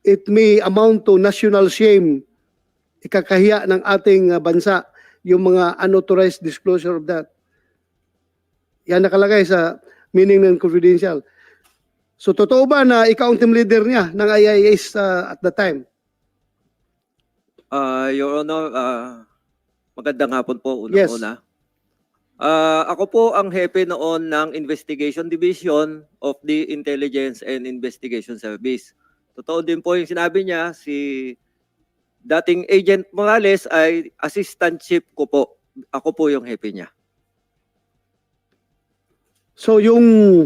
it may amount to national shame. Ikakahiya ng ating bansa yung mga unauthorized disclosure of that. Yan nakalagay sa meaning ng confidential. So totoo ba na ikaw ang team leader niya ng IIS at the time? Your Honor, magandang hapon po Yes. una-una. Ako po ang hepe noon ng Investigation Division of the Intelligence and Investigation Service. Totoo din po yung sinabi niya, si dating Agent Morales ay assistant chief ko po. Ako po yung hepe niya. So yung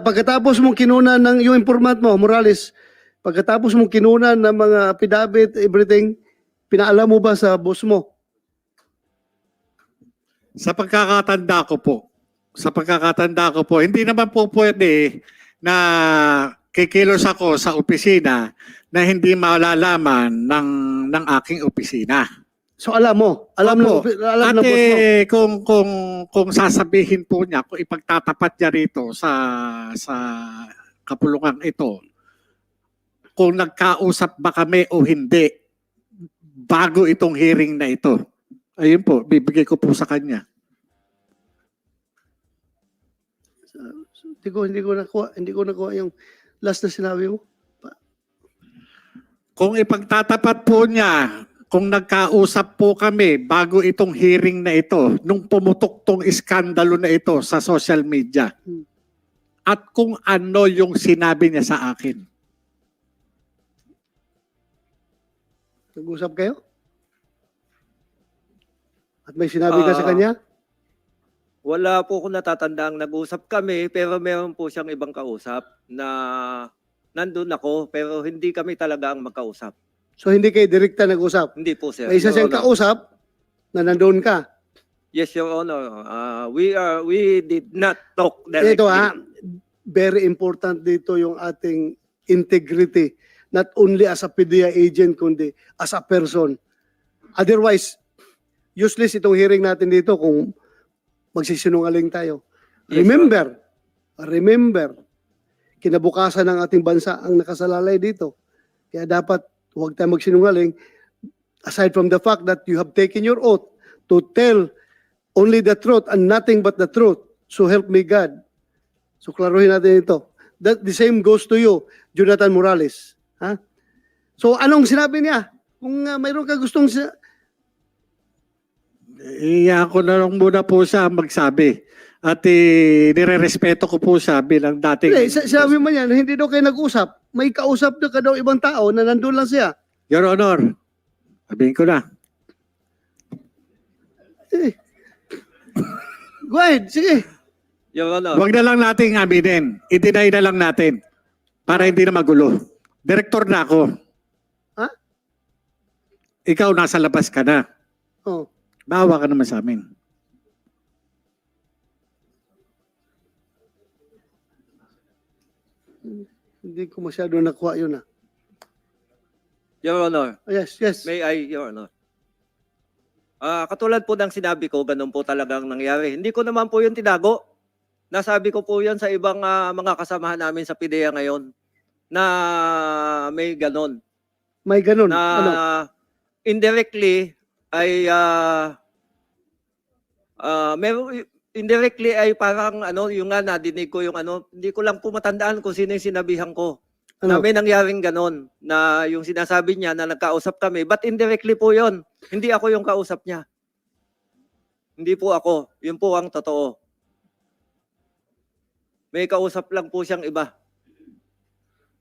pagkatapos mong kinunan ng yung informant mo, Morales, pagkatapos mong kinunan ng mga affidavit, everything, pinaalam mo ba sa boss mo? Sa pagkakatanda ko po, hindi naman po pwede na kikilos ako sa opisina na hindi malalaman ng aking opisina. So alam mo, alam Opo. ng At boss mo. kung sasabihin po niya, kung ipagtatapat niya rito sa kapulungan ito, kung nagkausap ba kami o hindi bago itong hearing na ito. Ayun po, bibigay ko po sa kanya. Hindi ko nakuha yung last na sinabi mo. Kung ipagtatapat po niya, kung nagkausap po kami bago itong hearing na ito, nung pumutok tong iskandalo na ito sa social media, at kung ano yung sinabi niya sa akin. Nag-usap kayo? At may sinabi ka sa kanya? Wala po akong natatandang nag-usap kami, pero meron po siyang ibang kausap na nandun ako, pero hindi kami talaga ang magkausap. So hindi kayo direkta nag-usap. Hindi po, sir. May isa Your siyang Honor. kausap na nandoon ka. Yes, Your Honor. We did not talk directly. Ito very important dito yung ating integrity. Not only as a PDEA agent, kundi as a person. Otherwise, useless itong hearing natin dito kung magsisinungaling tayo. Yes, Remember, kinabukasan ng ating bansa ang nakasalalay dito. Kaya dapat huwag tayo magsinungaling. Aside from the fact that you have taken your oath to tell only the truth and nothing but the truth. So help me God. So klaruhin natin ito. That the same goes to you, Jonathan Morales. Ha? So anong sinabi niya? Kung mayroon ka gustong Iya ko na lang muna po siya magsabi. At nire-respeto ko po siya bilang dating... Hindi, sabi mo niya, hindi daw kayo nag-usap. May kausap na ka daw ibang tao na nandun lang siya. Your Honor, sabihin ko na. Go ahead, sige. Your Honor. Huwag na lang nating aminin. I-deny na lang natin. Para hindi na magulo. Direktor na ako. Ha? Ikaw nasa labas ka na. Oh. Bawa ka naman sa amin. Hindi ko masyado nakuha yun Your Honor. Yes. May I, Your Honor? Katulad po ng sinabi ko, ganun po talagang nangyari. Hindi ko naman po yun tinago. Nasabi ko po yan sa ibang mga kasamahan namin sa PDEA ngayon na may ganun. May ganun. Na Ano? indirectly ay indirectly ay parang yung nga nadinig ko yung hindi ko lang po matandaan kung sino yung sinabihan ko. Na Ano? may nangyaring ganon na yung sinasabi niya na nagkausap kami, but indirectly po yon. Hindi ako yung kausap niya. Hindi po ako. Yun po ang totoo. May kausap lang po siyang iba.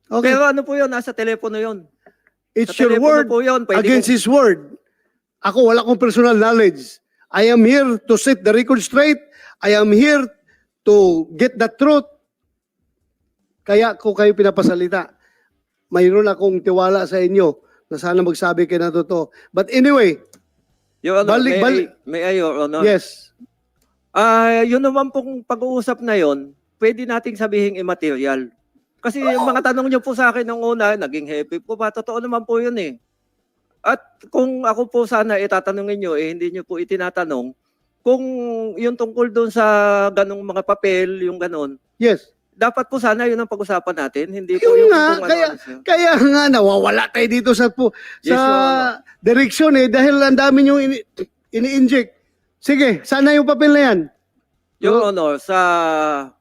Okay. Pero ano po yun? Nasa telepono yun. It's Sa your telepono word po yun. Pwede against ko- his word. Ako, wala akong personal knowledge. I am here to set the record straight. I am here to get the truth. Kaya ko kayo pinapasalita. Mayroon akong tiwala sa inyo na sana magsabi kayo na totoo. But anyway, Your Honor, Balik- may I, Your Honor? yes. Yun naman pong pag-uusap na yon, pwede nating sabihin immaterial. Kasi yung mga tanong niyo po sa akin nung una, naging happy po ba? Totoo naman po yun eh. At kung ako po sana itatanungin niyo, hindi niyo po itinatanong, kung yung tungkol doon sa ganong mga papel, yung ganon, Yes. dapat po sana yun ang pag-usapan natin. Hindi po Yun yung nga, kung kaya- ano-ano siya. Kaya nga nawawala tayo dito sa Yes, Your Honor. direksyon dahil ang dami nyo ini-inject. Sige, sana yung papel na yan. Your Honor, sa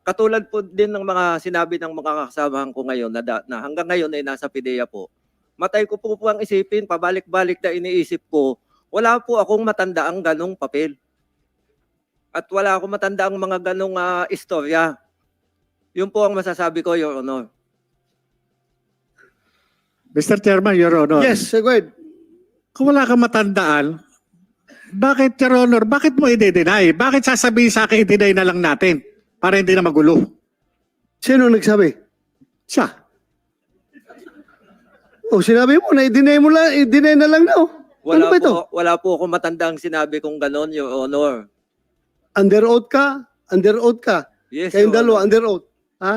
katulad po din ng mga sinabi ng mga kasamahan ko ngayon na hanggang ngayon ay nasa PDEA po, matay ko po ang isipin, pabalik-balik na iniisip ko, wala po akong matandaang ganong papel. At wala akong matandaang mga ganong istorya. Yun po ang masasabi ko, Your Honor. Mr. Chairman, Your Honor. Yes, go ahead. Kung wala kang matandaan, bakit, Your Honor, bakit mo i-deny? Bakit sasabihin sa akin, i-deny na lang natin para hindi na magulo? Sino nagsabi? Siya. O sinabi mo na i-deny na lang daw. Ano ba ito? Wala po akong matandaang sinabi kung ganon, Your Honor. Under oath ka? Under oath ka? Yes, Kayong Your dalawa, Honor. under oath. Ha?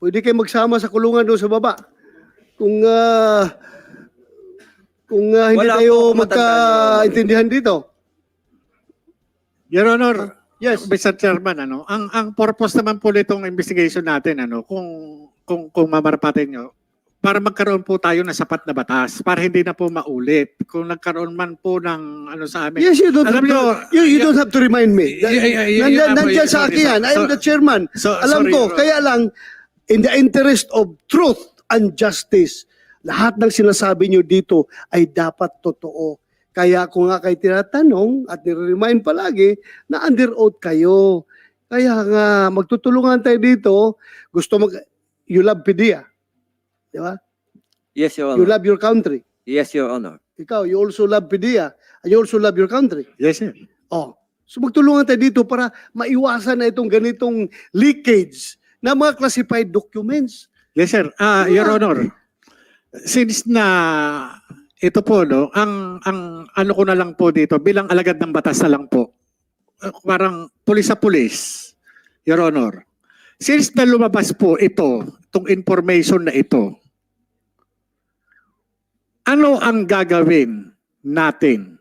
Pwede kayo magsama sa kulungan doon sa baba. Kung hindi Wala po tayo akong matandaan, Your Honor. magkaintindihan dito. Your Honor, Yes. Mr. Chairman, ang purpose naman po nitong investigation natin, kung mamarapatin nyo, para magkaroon po tayo ng sapat na batas, para hindi na po maulit. Kung nagkaroon man po ng sa amin. Yes, you don't Alam have to, nyo, you don't have to remind me. Nandiyan sa akin yan. I am the chairman. Alam ko, kaya lang, in the interest of truth and justice, lahat ng sinasabi nyo dito ay dapat totoo. Kaya ako nga kayo tinatanong at nire-remind palagi na under oath kayo. Kaya nga, magtutulungan tayo dito. You love PDEA. Di ba? Yes, Your You Honor. love your country. Yes, Your Honor. Ikaw, you also love PDEA. And you also love your country. Yes, sir. Oh, So magtulungan tayo dito para maiwasan na itong ganitong leakage na mga classified documents. Yes, sir. Your Honor, since na ito po, no, ang ano ko na lang po dito, bilang alagad ng batas na lang po, parang pulis sa pulis, Your Honor. Since na lumabas po itong information na ito, ano ang gagawin natin?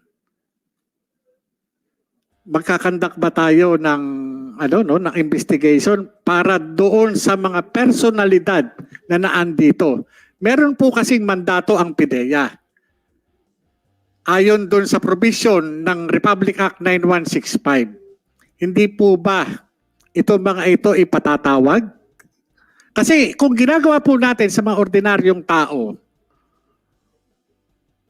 Magkakandak ba tayo ng ng investigation para doon sa mga personalidad na naandito? Meron po kasing mandato ang PIDEA. Ayon doon sa provision ng Republic Act 9165. Hindi po ba mga ito ipatatawag? Kasi kung ginagawa po natin sa mga ordinaryong tao,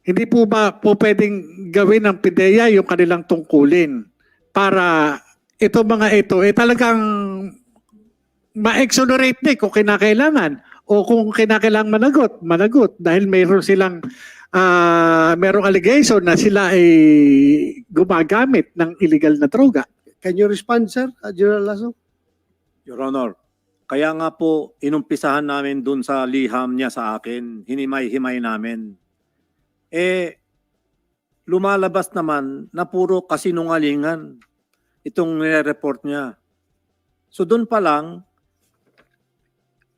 hindi po ba po pwedeng gawin ng PIDEA yung kanilang tungkulin para mga ito talagang ma-exonerate kung kinakailangan o kung kinakailangan managot dahil mayroon silang merong allegation na sila ay gumagamit ng illegal na droga. Can you respond, sir, General Lasso? Your Honor, kaya nga po inumpisahan namin dun sa liham niya sa akin, hinimay-himay namin. Lumalabas naman na puro kasinungalingan itong nire-report niya. So doon pa lang,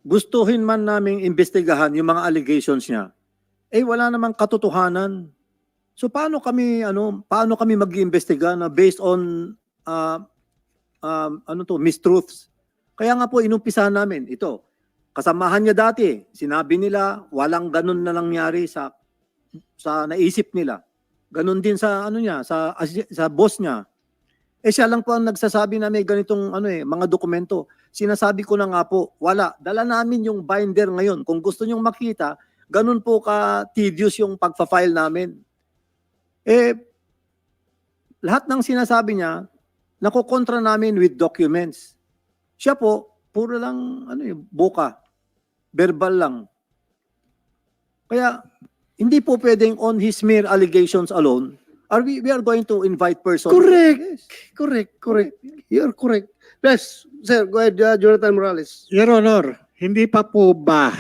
gustuhin man naming imbestigahan yung mga allegations niya, wala namang katotohanan. So paano kami mag-iimbestiga na based on mistruths? Kaya nga po inumpisahan namin ito. Kasamahan niya dati, sinabi nila walang ganun na nangyari sa naisip nila. Ganun din sa sa boss niya. Siya lang po ang nagsasabi na may ganitong mga dokumento. Sinasabi ko na nga po, wala. Dala namin yung binder ngayon. Kung gusto nyong makita, ganun po ka-tedious yung pagpa-file namin. Lahat ng sinasabi niya, nakokontra namin with documents. Siya po, puro lang boka. Verbal lang. Kaya, hindi po pwedeng on his mere allegations alone, we are going to invite persons. Correct. You're correct. Yes, sir, go ahead, Jonathan Morales. Your Honor, hindi pa po ba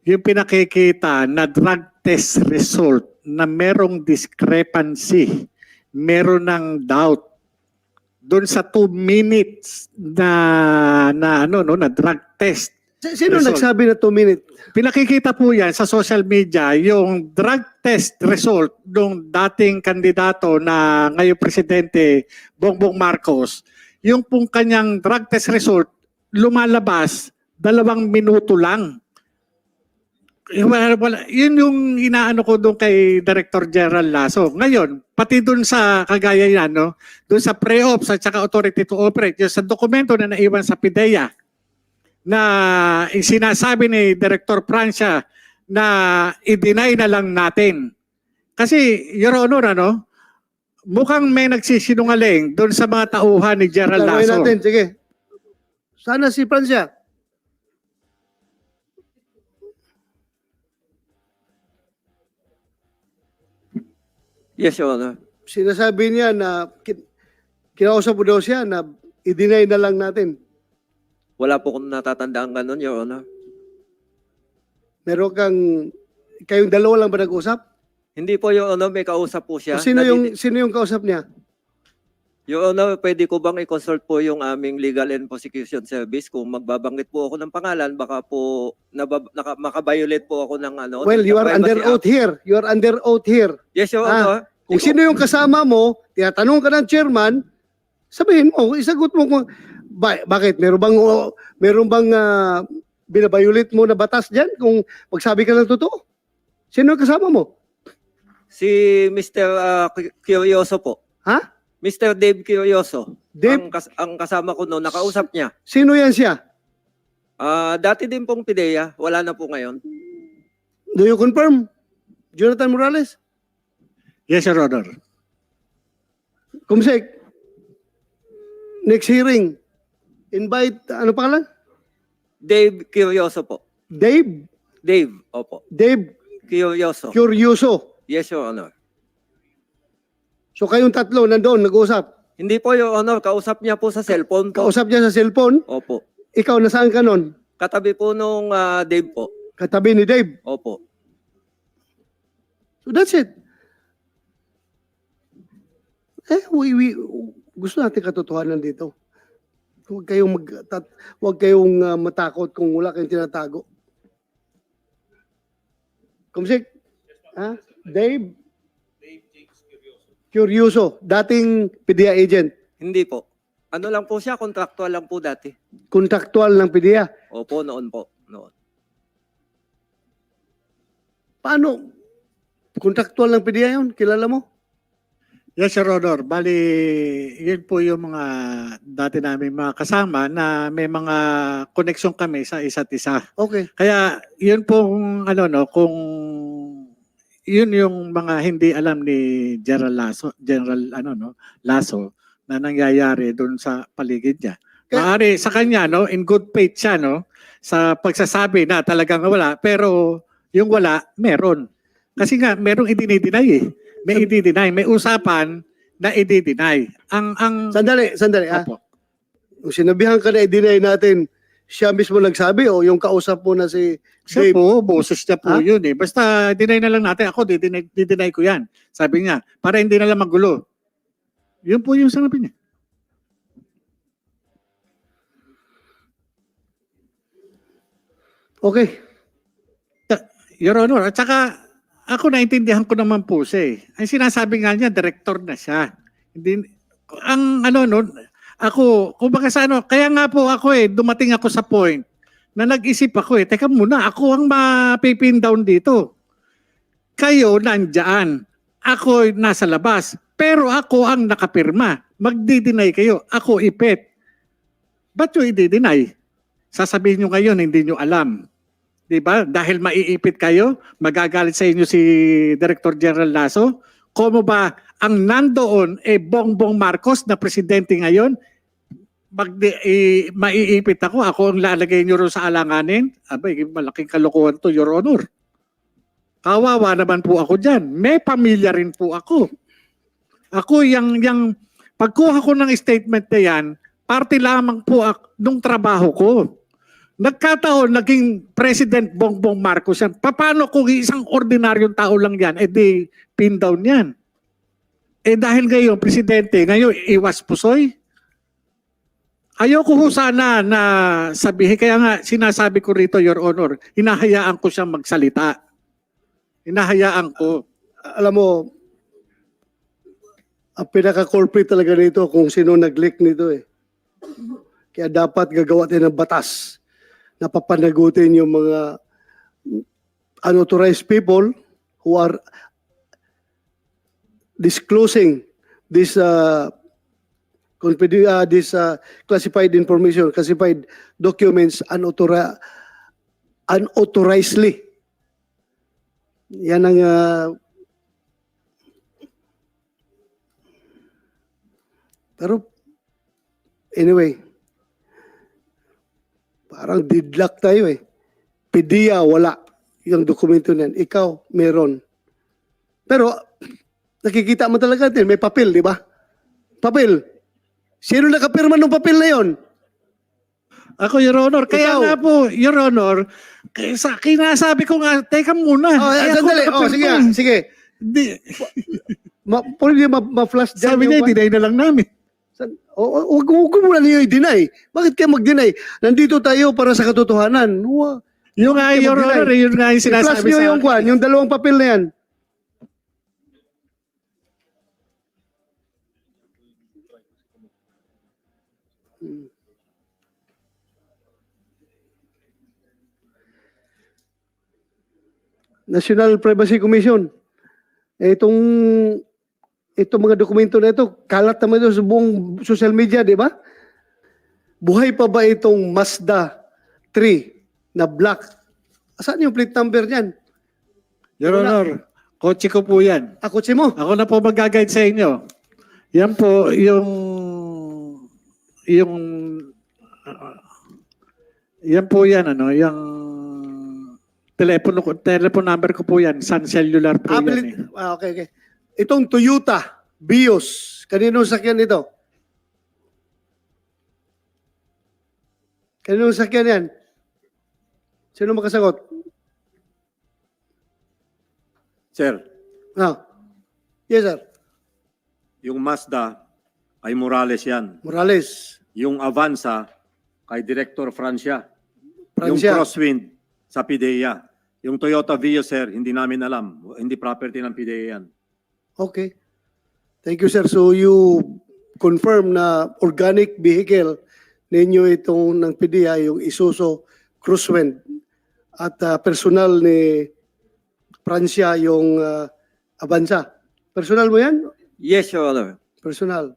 yung pinakikita na drug test result na merong discrepancy, meron ng doubt doon sa 2 minutes na drug test? Sino result. nagsabi na 2 minutes? Pinakikita po yan sa social media, yung drug test result ng dating kandidato na ngayong presidente, Bongbong Marcos. Yung pong kanyang drug test result, lumalabas 2 minuto lang. Yun yung inaano ko doon kay Director General Lasso. Ngayon, pati doon sa kagaya yan, doon sa pre-ops at saka authority to operate, yung sa dokumento na naiwan sa PIDEA, na sinasabi ni Director Francia na i-deny na lang natin. Kasi, Your Honor, mukhang may nagsisinungaling doon sa mga tauhan ni General Tanungin Lasso. natin, sige. Sana si Francia. Yes, Your Honor. Sinasabi niya na kinausap mo daw siya na i-deny na lang natin. Wala po akong natatandaan ganun, Your Honor. Meron kayong dalawa lang ba nag-usap? Hindi po, Your Honor, may kausap po siya. O sino yung kausap niya? Your Honor, pwede ko bang i-consult po yung aming Legal and Prosecution Service? Kung magbabanggit po ako ng pangalan, baka po makabiolate po ako ng Well, you are Privacy under Act. oath here. You are under oath here. Yes, Your Honor. Kung sino yung kasama mo, tinatanong ka ng chairman, sabihin mo, isagot mo kung bakit? Meron bang binabayulit mo na batas dyan kung magsabi ka ng totoo? Sino yung kasama mo? Si Mr. Curioso po. Ha? Mr. Dave Curioso. Dave? Ang kasama ko noon, nakausap niya. Sino yan siya? Dati din pong PIDEA, wala na po ngayon. Do you confirm? Jonathan Morales? Yes, Your Honor. Kumsek, next hearing, invite, ano pangalan? Dave Curioso po. Dave? Dave, opo. Dave Curioso. Curioso. Yes, Your Honor. So kayong tatlo nandoon, nag-uusap. Hindi po, Your Honor. Kausap niya po sa cellphone po. Kausap niya sa cellphone. Opo. Ikaw, nasaan ka nun? Katabi po nung Dave po. Katabi ni Dave. Opo. So that's it. Gusto natin katotohanan dito. Huwag kayong matakot kung wala kayong tinatago. Kumsik? Ha? Dave? Curioso. Dating PDEA agent. Hindi po. Ano lang po siya, contractual lang po dati. Kontraktual ng PDEA. Opo, noon po. Noon. Paano? Kontraktual ng PDEA yun? Kilala mo? Yes, Your Honor. Bali, yun po yung mga dati namin mga kasama na may mga koneksyon kami sa isa't isa. Okay. Kaya yun pong kung yun yung mga hindi alam ni General Lasso na nangyayari doon sa paligid niya. Maari sa kanya in good faith siya sa pagsasabi na talagang wala, pero yung wala meron. Kasi nga merong i-deny eh. May i-deny, may usapan na i-deny. Sandali. Opo. Kung sinabihan ka na i-deny natin, siya mismo nagsabi o yung kausap mo na si Siya Dave? po, boses niya po Ha? yun eh. Basta deny na lang natin. Ako, dideny ko yan. Sabi niya, para hindi na lang magulo. Yun po yung sinabi niya. Okay. Your Honor, at saka ako naintindihan ko naman po siya eh. Ang sinasabi nga niya, director na siya. Hindi, ako, kumbaga sa kaya nga po ako dumating ako sa point na nag-isip ako teka muna, ako ang mapipin down dito. Kayo nandyan, ako nasa labas, pero ako ang nakapirma. Magdi-deny kayo, ako ipit. Ba't nyo i-deny? Sasabihin nyo ngayon, hindi nyo alam. Diba? Dahil maiipit kayo, magagalit sa inyo si Director General Lasso. Como ba ang nandoon Bongbong Marcos na presidente ngayon, maiipit ako ang lalagay nyo rin sa alanganin? Abay, malaking kalokohan to, Your Honor. Kawawa naman po ako dyan. May pamilya rin po ako. Ako, yung pagkuha ko ng statement na yan, parte lamang po nung trabaho ko. Nagkataon, naging President Bongbong Marcos yan. Paano kung isang ordinaryong tao lang yan, di pin down yan? Dahil ngayon, Presidente, ngayon iwas pusoy. Ayoko ho sana na sabihin, kaya nga sinasabi ko rito, Your Honor, hinahayaan ko siyang magsalita. Hinahayaan ko. Alam mo, ang pinaka-corporate talaga nito kung sino nag-leak nito eh. Kaya dapat gagawa tayo ng batas na papanagutin yung mga unauthorized people who are disclosing this classified information, classified documents unauthorizedly. Yan ang pero anyway, parang deadlock tayo eh. PDEA, wala yung dokumento niyan. Ikaw, meron. Pero, nakikita mo talaga din, may papel, di ba? Papel. Sino nakapirma ng papel na yon? Ako, Your Honor, kaya Ikaw. nga po, Your Honor, kinasabi ko nga, teka muna. Sandali. Sige. Sige. Pwede ma-flash dyan. Sabi niya, deny na lang namin. Huwag mo na niyo i-deny. Bakit kayo mag-deny? Nandito tayo para sa katotohanan. Yung nga, Your Honor, yun nga yung I-flash sinasabi niyo sa yung kwan, yung dalawang papel na yan. National Privacy Commission. Itong mga dokumento na ito, kalat naman ito sa buong social media, di ba? Buhay pa ba itong Mazda 3 na black? Saan yung plate number niyan? Your Honor, kotse ko po yan. Kotse mo? Ako na po mag-guide sa inyo. Yan po yung yan po yan yung telephone number ko po yan, Sun Cellular po yan. Okay. Itong Toyota Vios, kanino sakyan ito? Kanino sakyan yan? Sino makasagot? Sir, Ah. Yes, sir. yung Mazda ay Morales yan. Morales. Yung Avanza kay Director Francia. Yung Francia. Crosswind sa PIDEA. Yung Toyota Vios, sir, hindi namin alam. Hindi property ng PIDEA yan. Okay. Thank you, sir. So you confirm na organic vehicle ninyo itong ng PDEA, yung Isuzu Crosswind. At personal ni Francia yung Avanza. Personal mo yan? Yes, Your Honor. Personal.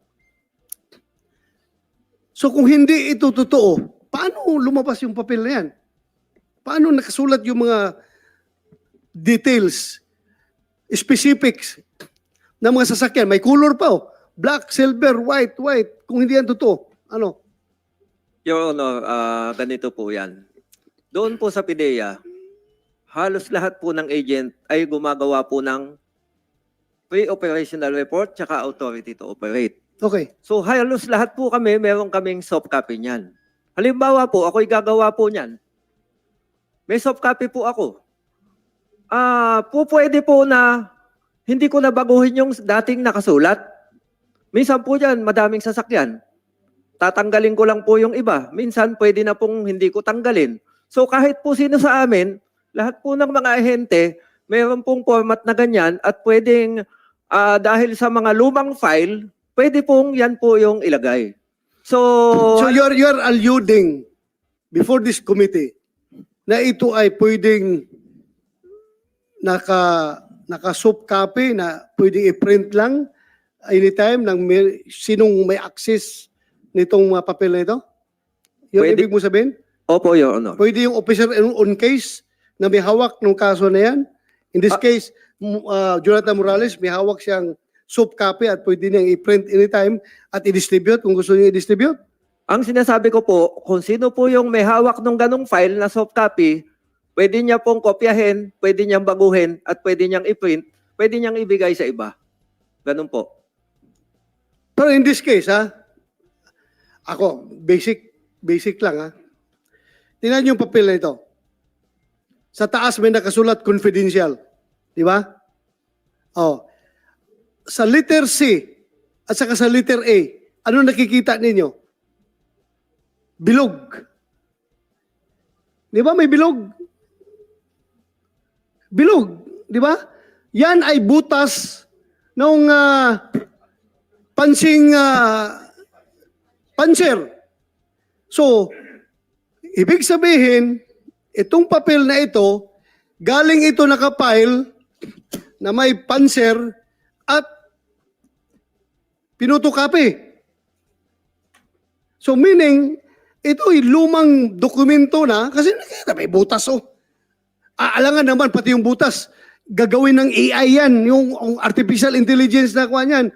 So kung hindi ito totoo, paano lumabas yung papel na yan? Paano nakasulat yung mga details, specifics ng mga sasakyan? May color pa oh. Black, silver, white, white. Kung hindi yan totoo, ano? Your Honor, ganito po yan. Doon po sa PIDEA, halos lahat po ng agent ay gumagawa po ng pre-operational report tsaka authority to operate. Okay. So halos lahat po kami, meron kaming soft copy niyan. Halimbawa po, ako'y gagawa po niyan. May soft copy po ako. Pwede po na hindi ko na baguhin yung dating nakasulat. Minsan po dyan, madaming sasakyan. Tatanggalin ko lang po yung iba. Minsan pwede na pong hindi ko tanggalin. So kahit po sino sa amin, lahat po ng mga ahente, meron pong format na ganyan at pwedeng dahil sa mga lumang file, pwede pong yan po yung ilagay. So you're alluding before this committee na ito ay pwedeng naka-soft copy na pwedeng i-print lang anytime ng sinong may access nitong papel na ito? Yung Pwede. ibig mo sabihin? Opo, Your Honor. Pwede yung officer on case na may hawak ng kaso na yan? In this case, Jonathan Morales, may hawak siyang soft copy at pwede niyang i-print anytime at i-distribute kung gusto niya i-distribute? Ang sinasabi ko po, kung sino po yung may hawak ng ganong file na soft copy, pwede niya pong kopyahin, pwede niyang baguhin, at pwede niyang i-print, pwede niyang ibigay sa iba. Ganun po. Pero in this case, ako, basic lang Tingnan niyo yung papel na ito. Sa taas may nakasulat confidential. Di ba? Oh. Sa letter C at saka sa letter A, ano nakikita ninyo? Bilog. Di ba may bilog? Bilog. Di ba? Yan ay butas ng panser. So, ibig sabihin, itong papel na ito, galing ito nakapile na may panser at pinutukapi. So meaning, ito ay lumang dokumento na, kasi nakita may butas Aalangan naman pati yung butas. Gagawin ng AI yan, yung artificial intelligence na kuha niyan.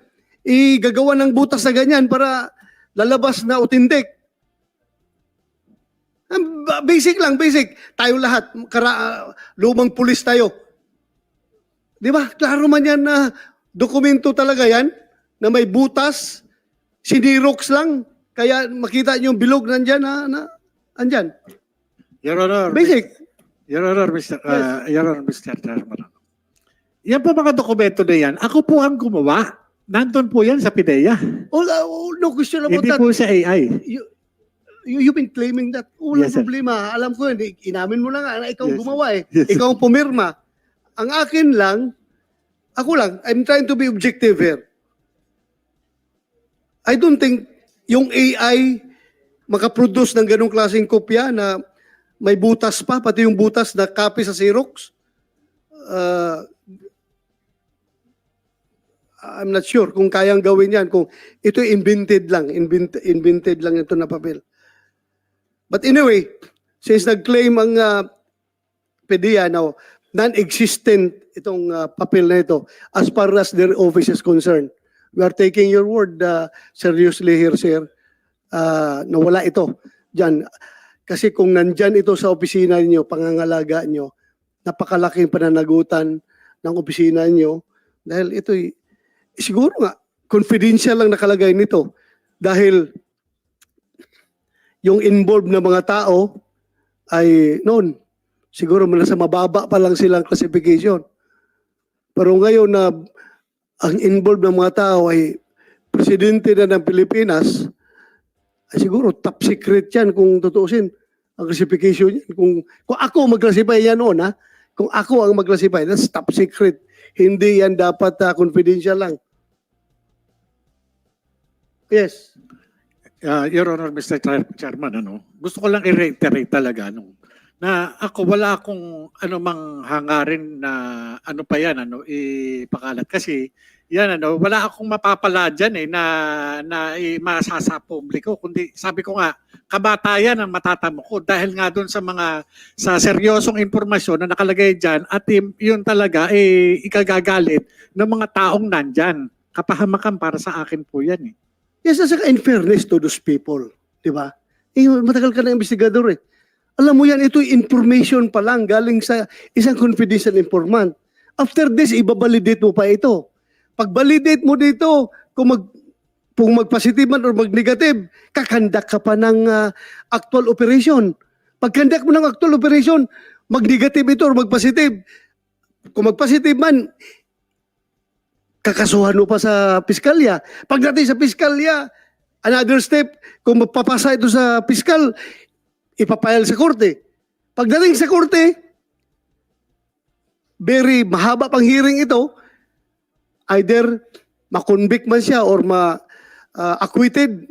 Igagawa ng butas na ganyan para lalabas na authentic. Basic lang, basic. Tayo lahat, lumang pulis tayo. Di ba? Klaro man yan na dokumento talaga yan, na may butas, sinirox lang, kaya makita niyo yung bilog nandyan andyan. Your Honor. Basic. Your Honor, Mr. Chairman. Yan po mga dokumento na yan. Ako po ang gumawa. Nandun po yan sa PIDEA. No question about Hindi that. po sa AI. You've been claiming that. Walang Yes, sir. problema. Alam ko yun. Inamin mo na nga na ikaw Yes, gumawa Yes, sir. Ikaw ang pumirma. Ang akin lang, I'm trying to be objective here. I don't think yung AI makaproduce ng ganong klaseng kopya na may butas pa, pati yung butas na copy sa Xerox. I'm not sure kung kayang gawin yan, kung ito invented lang ito na papel. But anyway, since nag-claim ang PDEA now, non-existent itong papel na ito as far as their office is concerned. We are taking your word seriously here, sir, na wala ito dyan. Kasi kung nandyan ito sa opisina niyo, pangangalaga niyo, napakalaking pananagutan ng opisina niyo dahil ito'y siguro nga confidential lang nakalagay nito dahil yung involved na mga tao ay noon, siguro nasa mababa pa lang silang classification. Pero ngayon na ang involved ng mga tao ay presidente na ng Pilipinas, ay siguro top secret yan kung tutuusin ang classification yan. Kung ako mag-classify yan noon, ha? Kung ako ang mag-classify, that's top secret. Hindi yan dapat confidential lang. Yes. Your Honor, Mr. Chairman, gusto ko lang i-reiterate talaga na ako wala akong anumang hangarin na ano pa yan ipakalat kasi yan wala akong mapapala diyan na masasa publiko, kundi sabi ko nga kabatayan ang matatamo ko dahil nga doon sa seryosong impormasyon na nakalagay diyan at yun talaga ikagagalit ng mga taong nandyan. Kapahamakan para sa akin po yan . Yes, at saka in fairness to those people, di ba? Matagal ka na investigador eh. Alam mo yan, ito information pa lang galing sa isang confidential informant. After this, ibabalidate mo pa ito. Pag validate mo dito, kung mag-positive man or mag-negative, kakandak ka pa ng actual operation. Pag kandak mo ng actual operation, mag-negative ito or mag-positive. Kung mag-positive man, kakasuhan mo pa sa piskalya. Pagdating sa piskalya, another step, kung mapapasa ito sa piskal, ipapile sa korte. Pagdating sa korte, very mahaba pang hearing ito, either ma-convict man siya or ma-acquitted.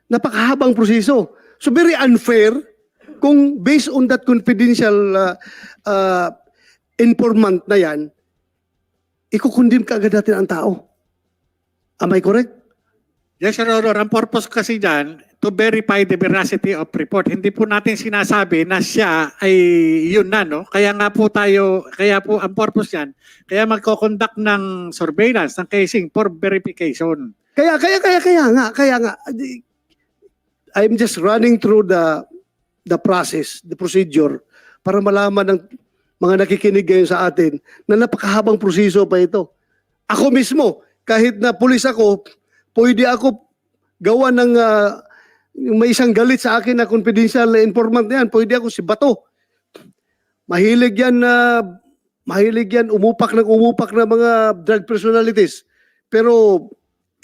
Napakahabang proseso. So very unfair kung based on that confidential informant na yan, ikukundim ka agad natin ang tao. Am I correct? Yes, Your Honor. Ang purpose kasi dyan, to verify the veracity of report. Hindi po natin sinasabi na siya ay yun na, no? Kaya nga po kaya po ang purpose yan, kaya magko-conduct ng surveillance, ng casing for verification. Kaya nga. I'm just running through the process, the procedure, para malaman ng mga nakikinig ngayon sa atin na napakahabang proseso pa ito. Ako mismo, kahit na pulis ako, pwede ako gawa ng may isang galit sa akin na confidential informant na yan, pwede ako si Bato. Mahilig yan umupak ng mga drug personalities. Pero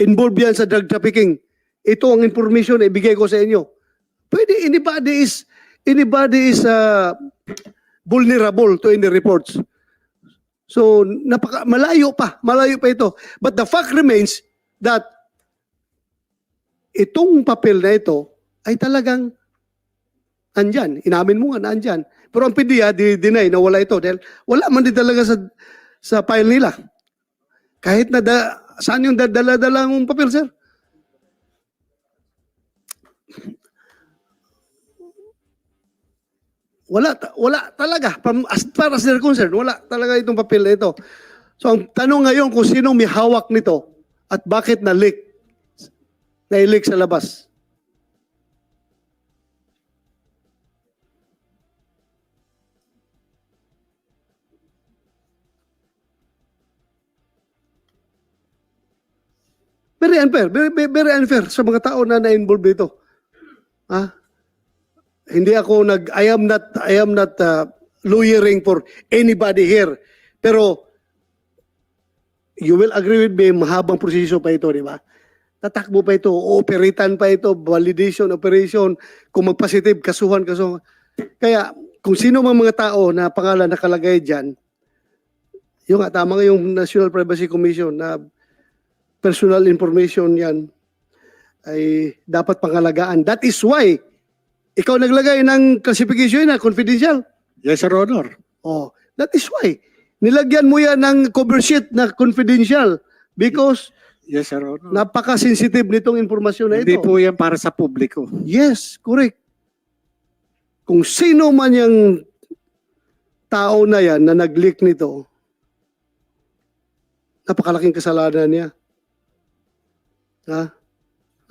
involved yan sa drug trafficking. Ito ang information na ibigay ko sa inyo. Pwede, anybody is vulnerable to any reports. So, malayo pa ito. But the fact remains that itong papel na ito ay talagang andyan. Inamin mo nga na andyan. Pero ang PDEA, deny na wala ito dahil wala man din talaga sa file nila. Kahit na saan yung dala-dala mong papel, sir? Wala talaga. As far as they're concerned, wala talaga itong papel na ito. So ang tanong ngayon kung sino may hawak nito at bakit na-leak sa labas. Very unfair sa mga tao na na-involve dito. Hindi ako I am not lawyering for anybody here. Pero you will agree with me, mahabang proseso pa ito, di ba? Tatakbo pa ito, operatan pa ito, validation operation, kung mag-positive, kasuhan. Kaya kung sino mang mga tao na pangalan nakalagay dyan, yung tama nga yung National Privacy Commission na personal information yan ay dapat pangalagaan. That is why ikaw naglagay ng classification na confidential. Yes, Your Honor. Oh, that is why nilagyan mo yan ng cover sheet na confidential because Yes, Your Honor. napaka-sensitive nitong informasyon na Hindi ito. po yan para sa publiko. Yes, correct. Kung sino man yung tao na yan na nag-leak nito, napakalaking kasalanan niya.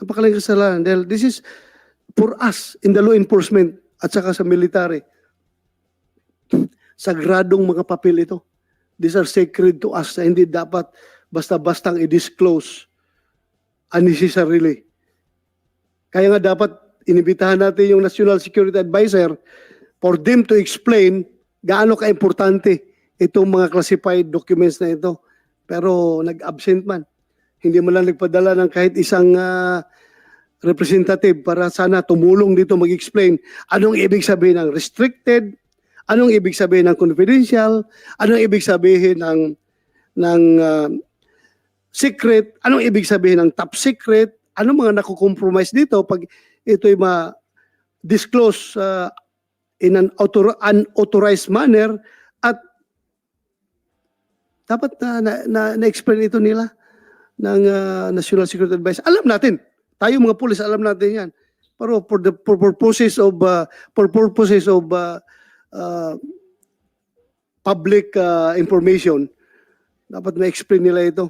Napakalaking kasalanan. Dahil this is for us in the law enforcement at saka sa military. Sagradong mga papel ito. These are sacred to us na hindi dapat basta-bastang i-disclose unnecessarily. Kaya nga dapat inibitahan natin yung National Security Advisor for them to explain gaano ka-importante itong mga classified documents na ito. Pero nag-absent man. Hindi mo lang nagpadala ng kahit isang representative para sana tumulong dito mag-explain anong ibig sabihin ng restricted, anong ibig sabihin ng confidential, anong ibig sabihin ng secret, anong ibig sabihin ng top secret, anong mga nakukompromise dito pag ito'y ma-disclose in an unauthorized manner at dapat na-explain ito nila ng National Security Advice. Alam natin, tayo mga pulis, alam natin yan. Pero for purposes of public information, dapat na-explain nila ito.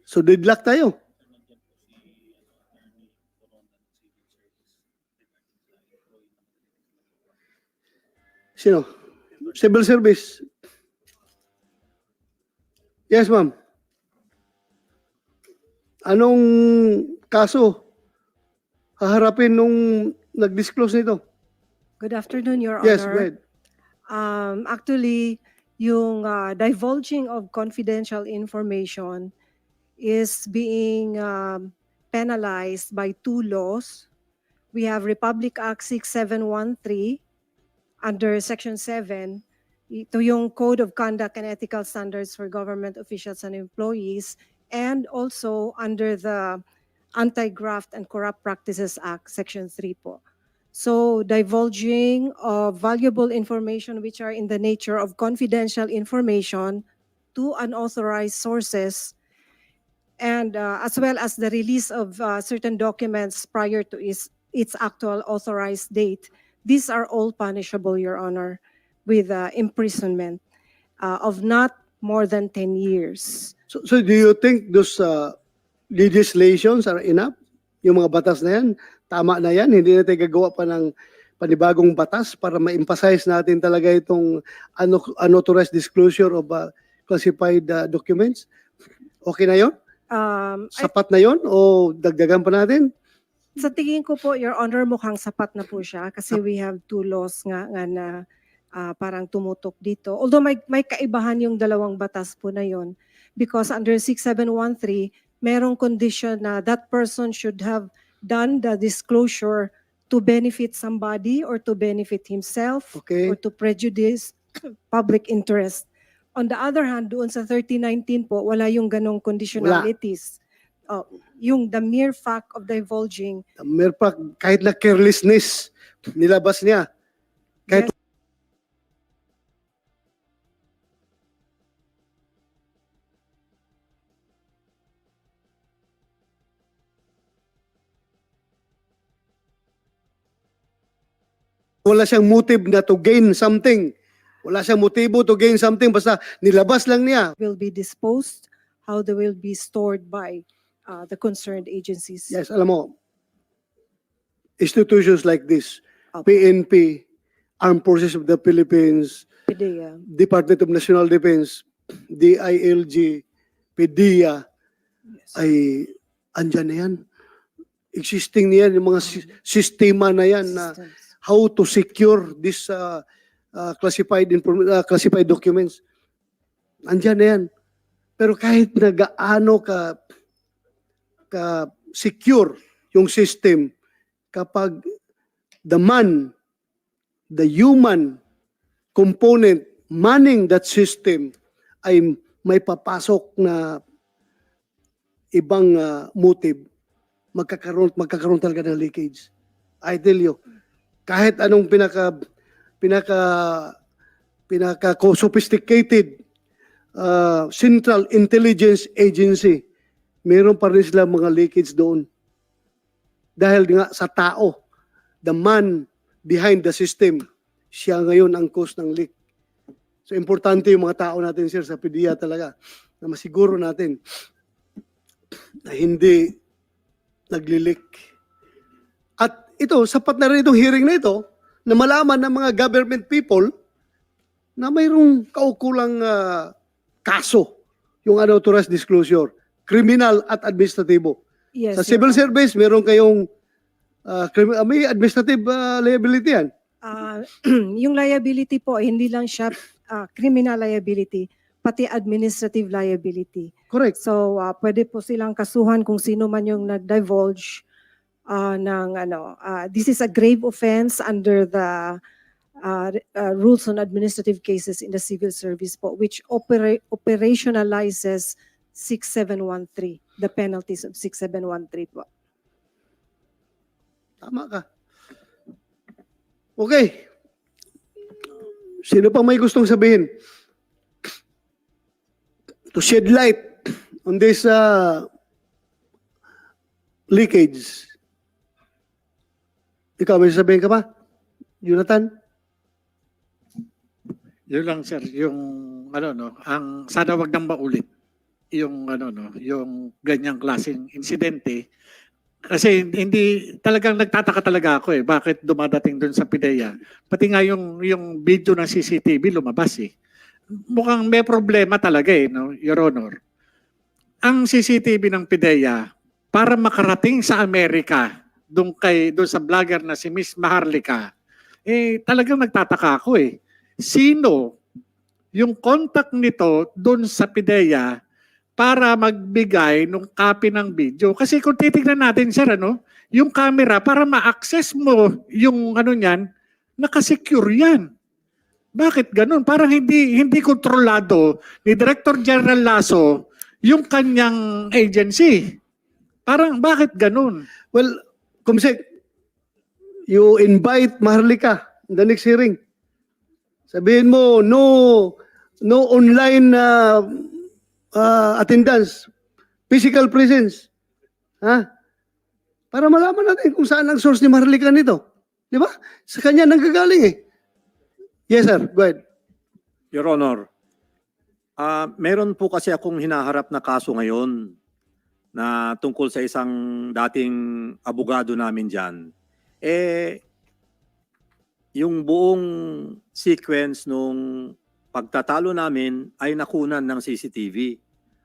So deadlock tayo. Sino? Civil Service. Yes, ma'am. Anong kaso haharapin nung nag-disclose nito? Good afternoon, Your Yes, Honor. go ahead. Actually, yung divulging of confidential information is being penalized by two laws. We have Republic Act 6713 under Section 7. Ito yung Code of Conduct and Ethical Standards for Government Officials and Employees, and also under the Anti-Graft and Corrupt Practices Act, Section 3 po. So divulging of valuable information which are in the nature of confidential information to unauthorized sources, and as well as the release of certain documents prior to its actual authorized date, these are all punishable, Your Honor, with imprisonment of not more than 10 years. So do you think those legislations are enough? Yung mga batas na yan, tama na yan? Hindi natin gagawa pa ng panibagong batas para ma-emphasize natin talaga itong unauthorized disclosure of classified documents? Okay na yon? Sapat na yon o dagdagan pa natin? Sa tingin ko po, Your Honor, mukhang sapat na po siya kasi we have two laws nga na parang tumutok dito. Although may kaibahan yung dalawang batas po na yon, because under 6713, merong condition na that person should have done the disclosure to benefit somebody or to benefit himself Okay. or to prejudice public interest. On the other hand, doon sa 3019 po, wala yung ganong conditionalities. Yung the mere fact of divulging. Meron pa, kahit na carelessness, nilabas niya. Kahit wala siyang motive na to gain something. Wala siyang motibo to gain something. Basta nilabas lang niya. Will be disposed, how they will be stored by the concerned agencies. Yes, alam mo, institutions like this, Opo. PNP, Armed Forces of the Philippines, PDEA. Department of National Defense, DILG, PDEA, Yes. ay andyan na yan. Existing na yan, yung mga sistema na yan na Systems. how to secure this classified documents. Andyan na yan. Pero kahit na gaano ka secure yung system, kapag the human component manning that system ay may papasok na ibang motive, magkakaroon talaga ng leakage. I tell you, kahit anong sophisticated Central Intelligence Agency, meron pa rin sila mga leakage doon. Dahil nga sa tao, the man behind the system, siya ngayon ang cause ng leak. So importante yung mga tao natin, sir, sa PDEA talaga, na masiguro natin na hindi nagli-leak. At ito, sapat na rin itong hearing na ito, na malaman ng mga government people na mayroong kaukulang kaso yung unauthorized disclosure. Criminal at administratibo. Yes, Sa Your civil Honor. service, meron kayong may administrative liability yan. Yung liability po, hindi lang siya criminal liability, pati administrative liability. Correct. So, pwede po silang kasuhan kung sino man yung nag-divulge ng this is a grave offense under the rules on administrative cases in the civil service po, which operationalizes 6713, the penalties of 6713 po. Tama ka. Okay. Sino pang may gustong sabihin? To shed light on this leakage. Ikaw, may sasabihin ka pa? Jonathan? Yun lang sir, yung ang sana wag nang maulit yung yung ganyang klaseng insidente. Kasi hindi talagang nagtataka talaga ako bakit dumadating doon sa PIDEA. Pati nga yung video ng CCTV lumabas Mukhang may problema talaga no, Your Honor. Ang CCTV ng PIDEA para makarating sa Amerika doon sa vlogger na si Miss Maharlika, talagang nagtataka ako Sino yung contact nito doon sa PIDEA para magbigay ng copy ng video? Kasi kung titignan natin, sir, yung camera, para ma-access mo yung niyan, nakasecure yan. Bakit ganun? Parang hindi kontrolado ni Director General Lasso yung kanyang agency. Parang bakit ganun? Well, Kumsek, you invite Maharlika in the next hearing. Sabihin mo, no online attendance, physical presence. Ha? Para malaman natin kung saan ang source ni Maharlika nito. Di ba? Sa kanya nanggagaling Yes, sir. Go ahead. Your Honor, meron po kasi akong hinaharap na kaso ngayon na tungkol sa isang dating abogado namin dyan. Yung buong sequence nung pagtatalo namin ay nakunan ng CCTV.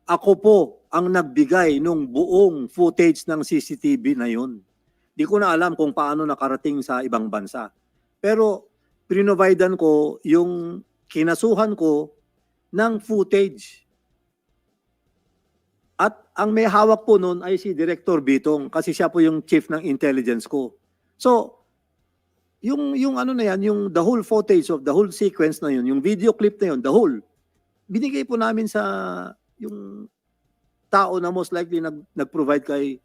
Ako po ang nagbigay nung buong footage ng CCTV na yun. Di ko na alam kung paano nakarating sa ibang bansa. Pero prinovidean ko yung kinasuhan ko ng footage. At ang may hawak po nun ay si Director Bitong kasi siya po yung chief ng intelligence ko. So, yung the whole footage of the whole sequence na yun, yung video clip na yun, the whole, binigay po namin sa yung tao na most likely nag-provide kay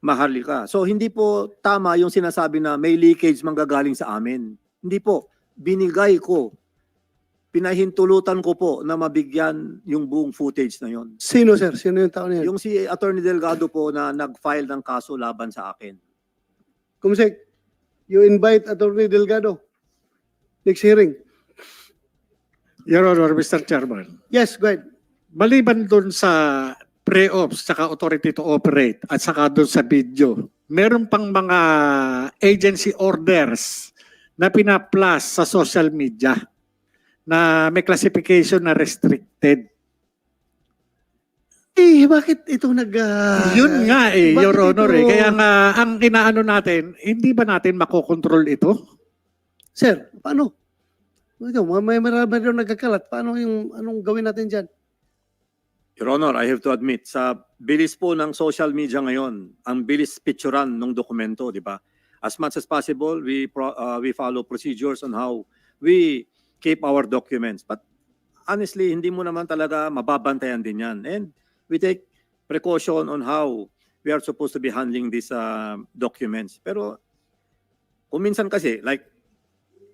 Maharlika. So, hindi po tama yung sinasabi na may leakage manggagaling sa amin. Hindi po. Binigay ko. Pinahintulutan ko po na mabigyan yung buong footage na yon. Sino, sir? Sino yung tao na yan? Yung si Attorney Delgado po na nag-file ng kaso laban sa akin. Kumsek, you invite Attorney Delgado. Next hearing. Your Honor, Mr. Chairman. Yes, go ahead. Maliban doon sa pre-ops, saka authority to operate, at saka doon sa video, meron pang mga agency orders na pina-plus sa social media na may classification na restricted. Bakit ito Yun nga bakit Your Honor. ito- Kaya nga, ang inaano natin, hindi ba natin makokontrol ito? Sir, paano? Ito, may marami rin nagkakalat. Paano anong gawin natin dyan? Your Honor, I have to admit, sa bilis po ng social media ngayon, ang bilis picturean ng dokumento, di ba? As much as possible, we follow procedures on how we keep our documents. But honestly, hindi mo naman talaga mababantayan din yan. And we take precaution on how we are supposed to be handling these documents. Pero kung minsan kasi, like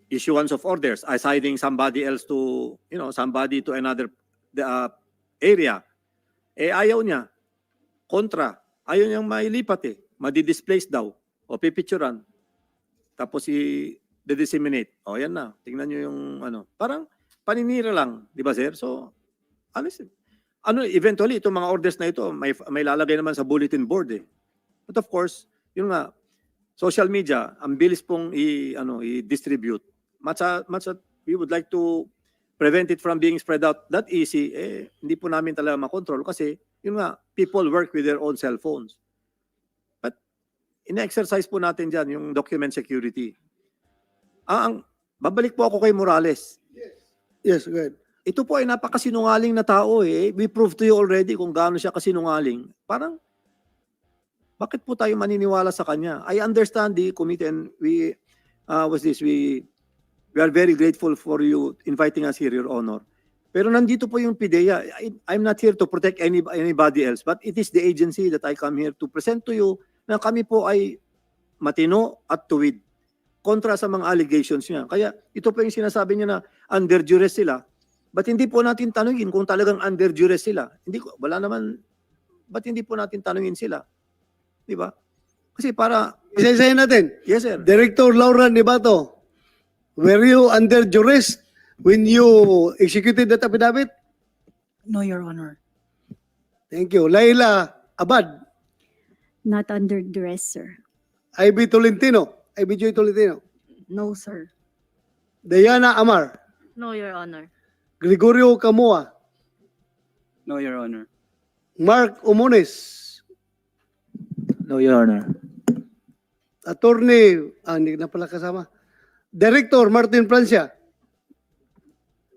issuance of orders, assigning somebody else to, somebody to another area, ayaw niya. Kontra, ayaw niyang mailipat Madi-displace daw o pipicturan. Tapos i-disseminate. Yan na. Tingnan niyo yung parang paninira lang, 'di ba, sir? So, honestly, eventually itong mga orders na ito may lalagay naman sa bulletin board But of course, yun nga, social media, ang bilis pong i-distribute. Much as we would like to prevent it from being spread out that easy, hindi po namin talaga makontrol kasi, yun nga, people work with their own cell phones. But, ina-exercise po natin dyan yung document security. Babalik po ako kay Morales. Yes, go ahead. Ito po ay napakasinungaling na tao eh. We proved to you already kung gaano siya kasinungaling. Parang, bakit po tayo maniniwala sa kanya? I understand the committee and we are very grateful for you inviting us here, Your Honor. Pero nandito po yung PIDEA. I'm not here to protect anybody else, but it is the agency that I come here to present to you na kami po ay matino at tuwid kontra sa mga allegations niya. Kaya ito po yung sinasabi niya na under duress sila. Ba't hindi po natin tanungin kung talagang under duress sila? Wala naman, ba't hindi po natin tanungin sila? Di ba? Kasi para... Isa-isahin natin. Yes, sir. Director Laura Nibato, were you under duress when you executed that affidavit? No, Your Honor. Thank you. Laila Abad, Not under duress, sir. IB Tolentino, IB Joy Tolentino, No, sir. Diana Amar, No, Your Honor. Gregorio Camoa, No, Your Honor. Mark Umones, No, Your Honor. Attorney, hindi na pala kasama, Director Martin Francia.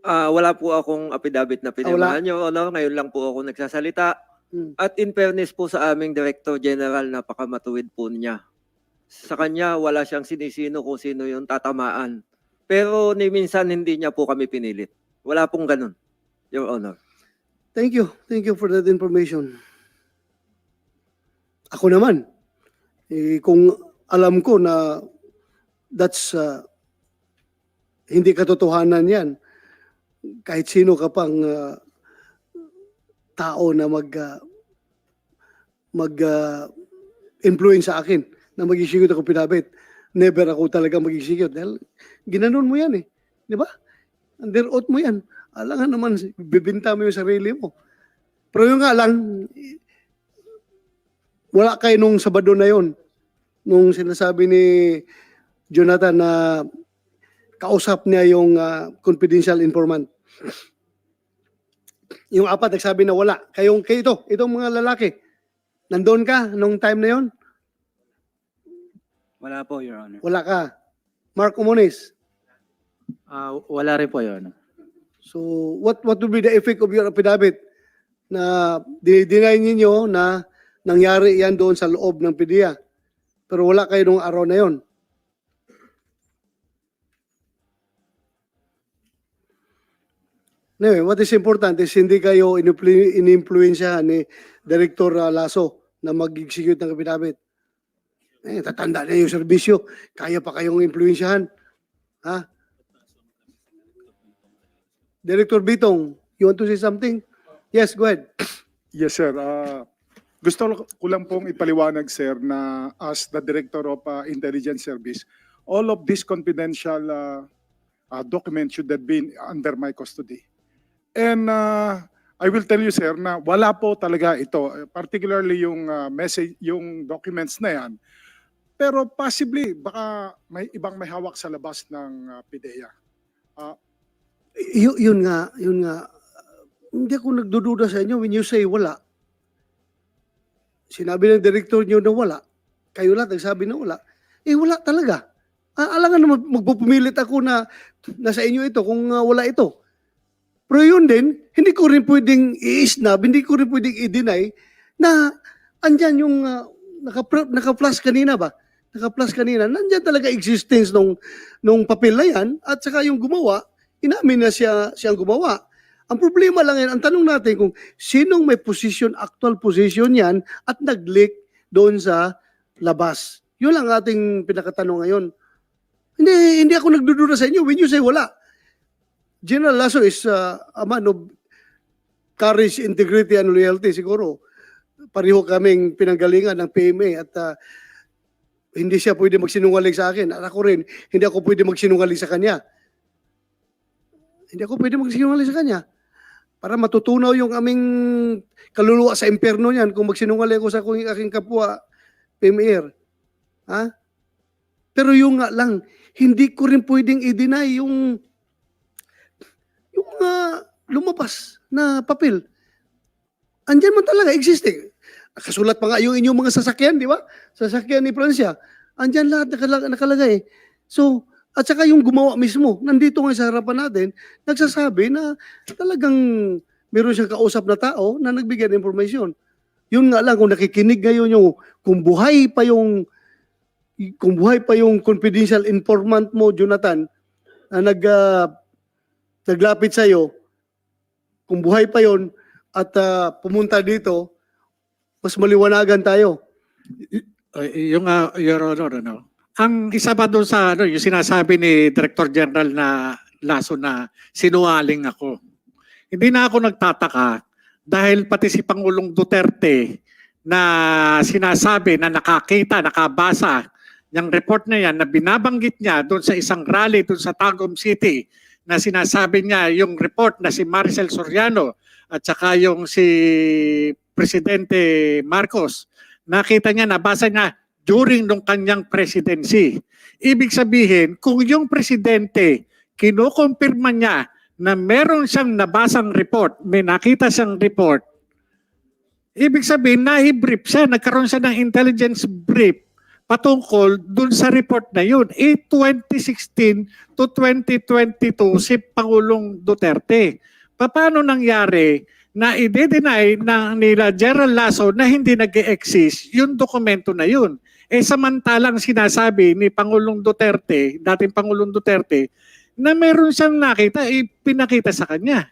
Wala po akong affidavit na Wala. pinirmahan, Your Honor. Ngayon lang po ako nagsasalita. At in fairness po sa aming Director General, napakamatuwid po niya. Sa kanya, wala siyang sinisino kung sino yung tatamaan. Pero ni minsan hindi niya po kami pinilit. Wala pong ganun, Your Honor. Thank you. Thank you for that information. Ako naman, kung alam ko na that's hindi katotohanan yan, kahit sino ka pang tao na influence sa akin na mag-execute ako pinabit, never ako talaga mag-execute dahil ginanon mo yan eh. Di ba? Under oath mo yan. Alangan naman, bibinta mo yung sarili mo. Pero yung nga lang, wala kayo nung Sabado na yon, nung sinasabi ni Jonathan na kausap niya yung confidential informant. Yung apat nagsabi na wala. Kayo itong mga lalaki, nandoon ka nung time na yon? Wala po, Your Honor. Wala ka. Mark Umones. Wala rin po, Your Honor. So what would be the effect of your affidavit na dinay ninyo na nangyari yan doon sa loob ng PDEA? Pero wala kayo nung araw na yon. Anyway, what is important is hindi kayo in-influensyahan ni Director Lasso na mag-execute ng affidavit. Tatanda na yung serbisyo. Kaya pa kayong influensyahan. Ha? Director Bitong, you want to say something? Yes, go ahead. Yes, sir. Gusto ko lang pong ipaliwanag, sir, na as the Director of Intelligence Service, all of these confidential documents should have been under my custody. And I will tell you, sir, na wala po talaga ito, particularly yung message, yung documents na yan. Pero possibly, baka may ibang may hawak sa labas ng PIDEA. Yun nga. Hindi ako nagdududa sa inyo when you say wala. Sinabi ng director nyo na wala. Kayo lahat nagsabi na wala. Wala talaga. Alangan naman magpupumilit ako na nasa inyo ito kung wala ito. Pero yun din, hindi ko rin pwedeng i-snub, hindi ko rin pwedeng i-deny na andyan yung naka-flash kanina ba? Naka-flash kanina. Nandyan talaga existence nung papel na yan at saka yung gumawa, inamin na siyang gumawa. Ang problema lang yan, ang tanong natin kung sinong may position, actual position yan at nag-leak doon sa labas. Yun lang ating pinakatanong ngayon. Hindi ako nagdududa sa inyo when you say wala. General Lasso is a man of courage, integrity, and loyalty. Siguro, pareho kaming pinanggalingan ng PMA at hindi siya pwede magsinungaling sa akin. At ako rin, hindi ako pwede magsinungaling sa kanya. Hindi ako pwede magsinungaling sa kanya. Para matutunaw yung aming kaluluwa sa impyerno niyan kung magsinungaling ako sa aking kapwa PMR. Ha? Pero yung nga lang, hindi ko rin pwedeng i-deny yung lumabas na papel. Andyan man talaga, existing. Nakasulat pa nga yung inyong mga sasakyan, di ba? Sasakyan ni Francia. Andyan lahat nakalagay. So, at saka yung gumawa mismo, nandito nga sa harapan natin, nagsasabi na talagang meron siyang kausap na tao na nagbigay ng informasyon. Yun nga lang, kung nakikinig ngayon yung, kung buhay pa yung confidential informant mo, Jonathan, na naglapit sa'yo, kung buhay pa yon at pumunta dito, mas maliwanagan tayo. Yung Your Honor, ang isa pa doon sa yung sinasabi ni Director General na Lasso na sinungaling ako. Hindi na ako nagtataka dahil pati si Pangulong Duterte na sinasabi na nakakita, nakabasa yung report na yan na binabanggit niya doon sa isang rally doon sa Tagum City na sinasabi niya yung report na si Maricel Soriano at saka yung si Presidente Marcos. Nakita niya, nabasa niya during nung kanyang presidency. Ibig sabihin, kung yung presidente kinukumpirma niya na meron siyang nabasang report, may nakita siyang report, ibig sabihin, nahi-brief siya, nagkaroon siya ng intelligence brief patungkol dun sa report na yun. 2016 to 2022 si Pangulong Duterte. Paano nangyari na i-deny nila General Lasso na hindi nag-exist yung dokumento na yun? Samantalang sinasabi ni Pangulong Duterte, dating Pangulong Duterte, na meron siyang nakita, pinakita sa kanya.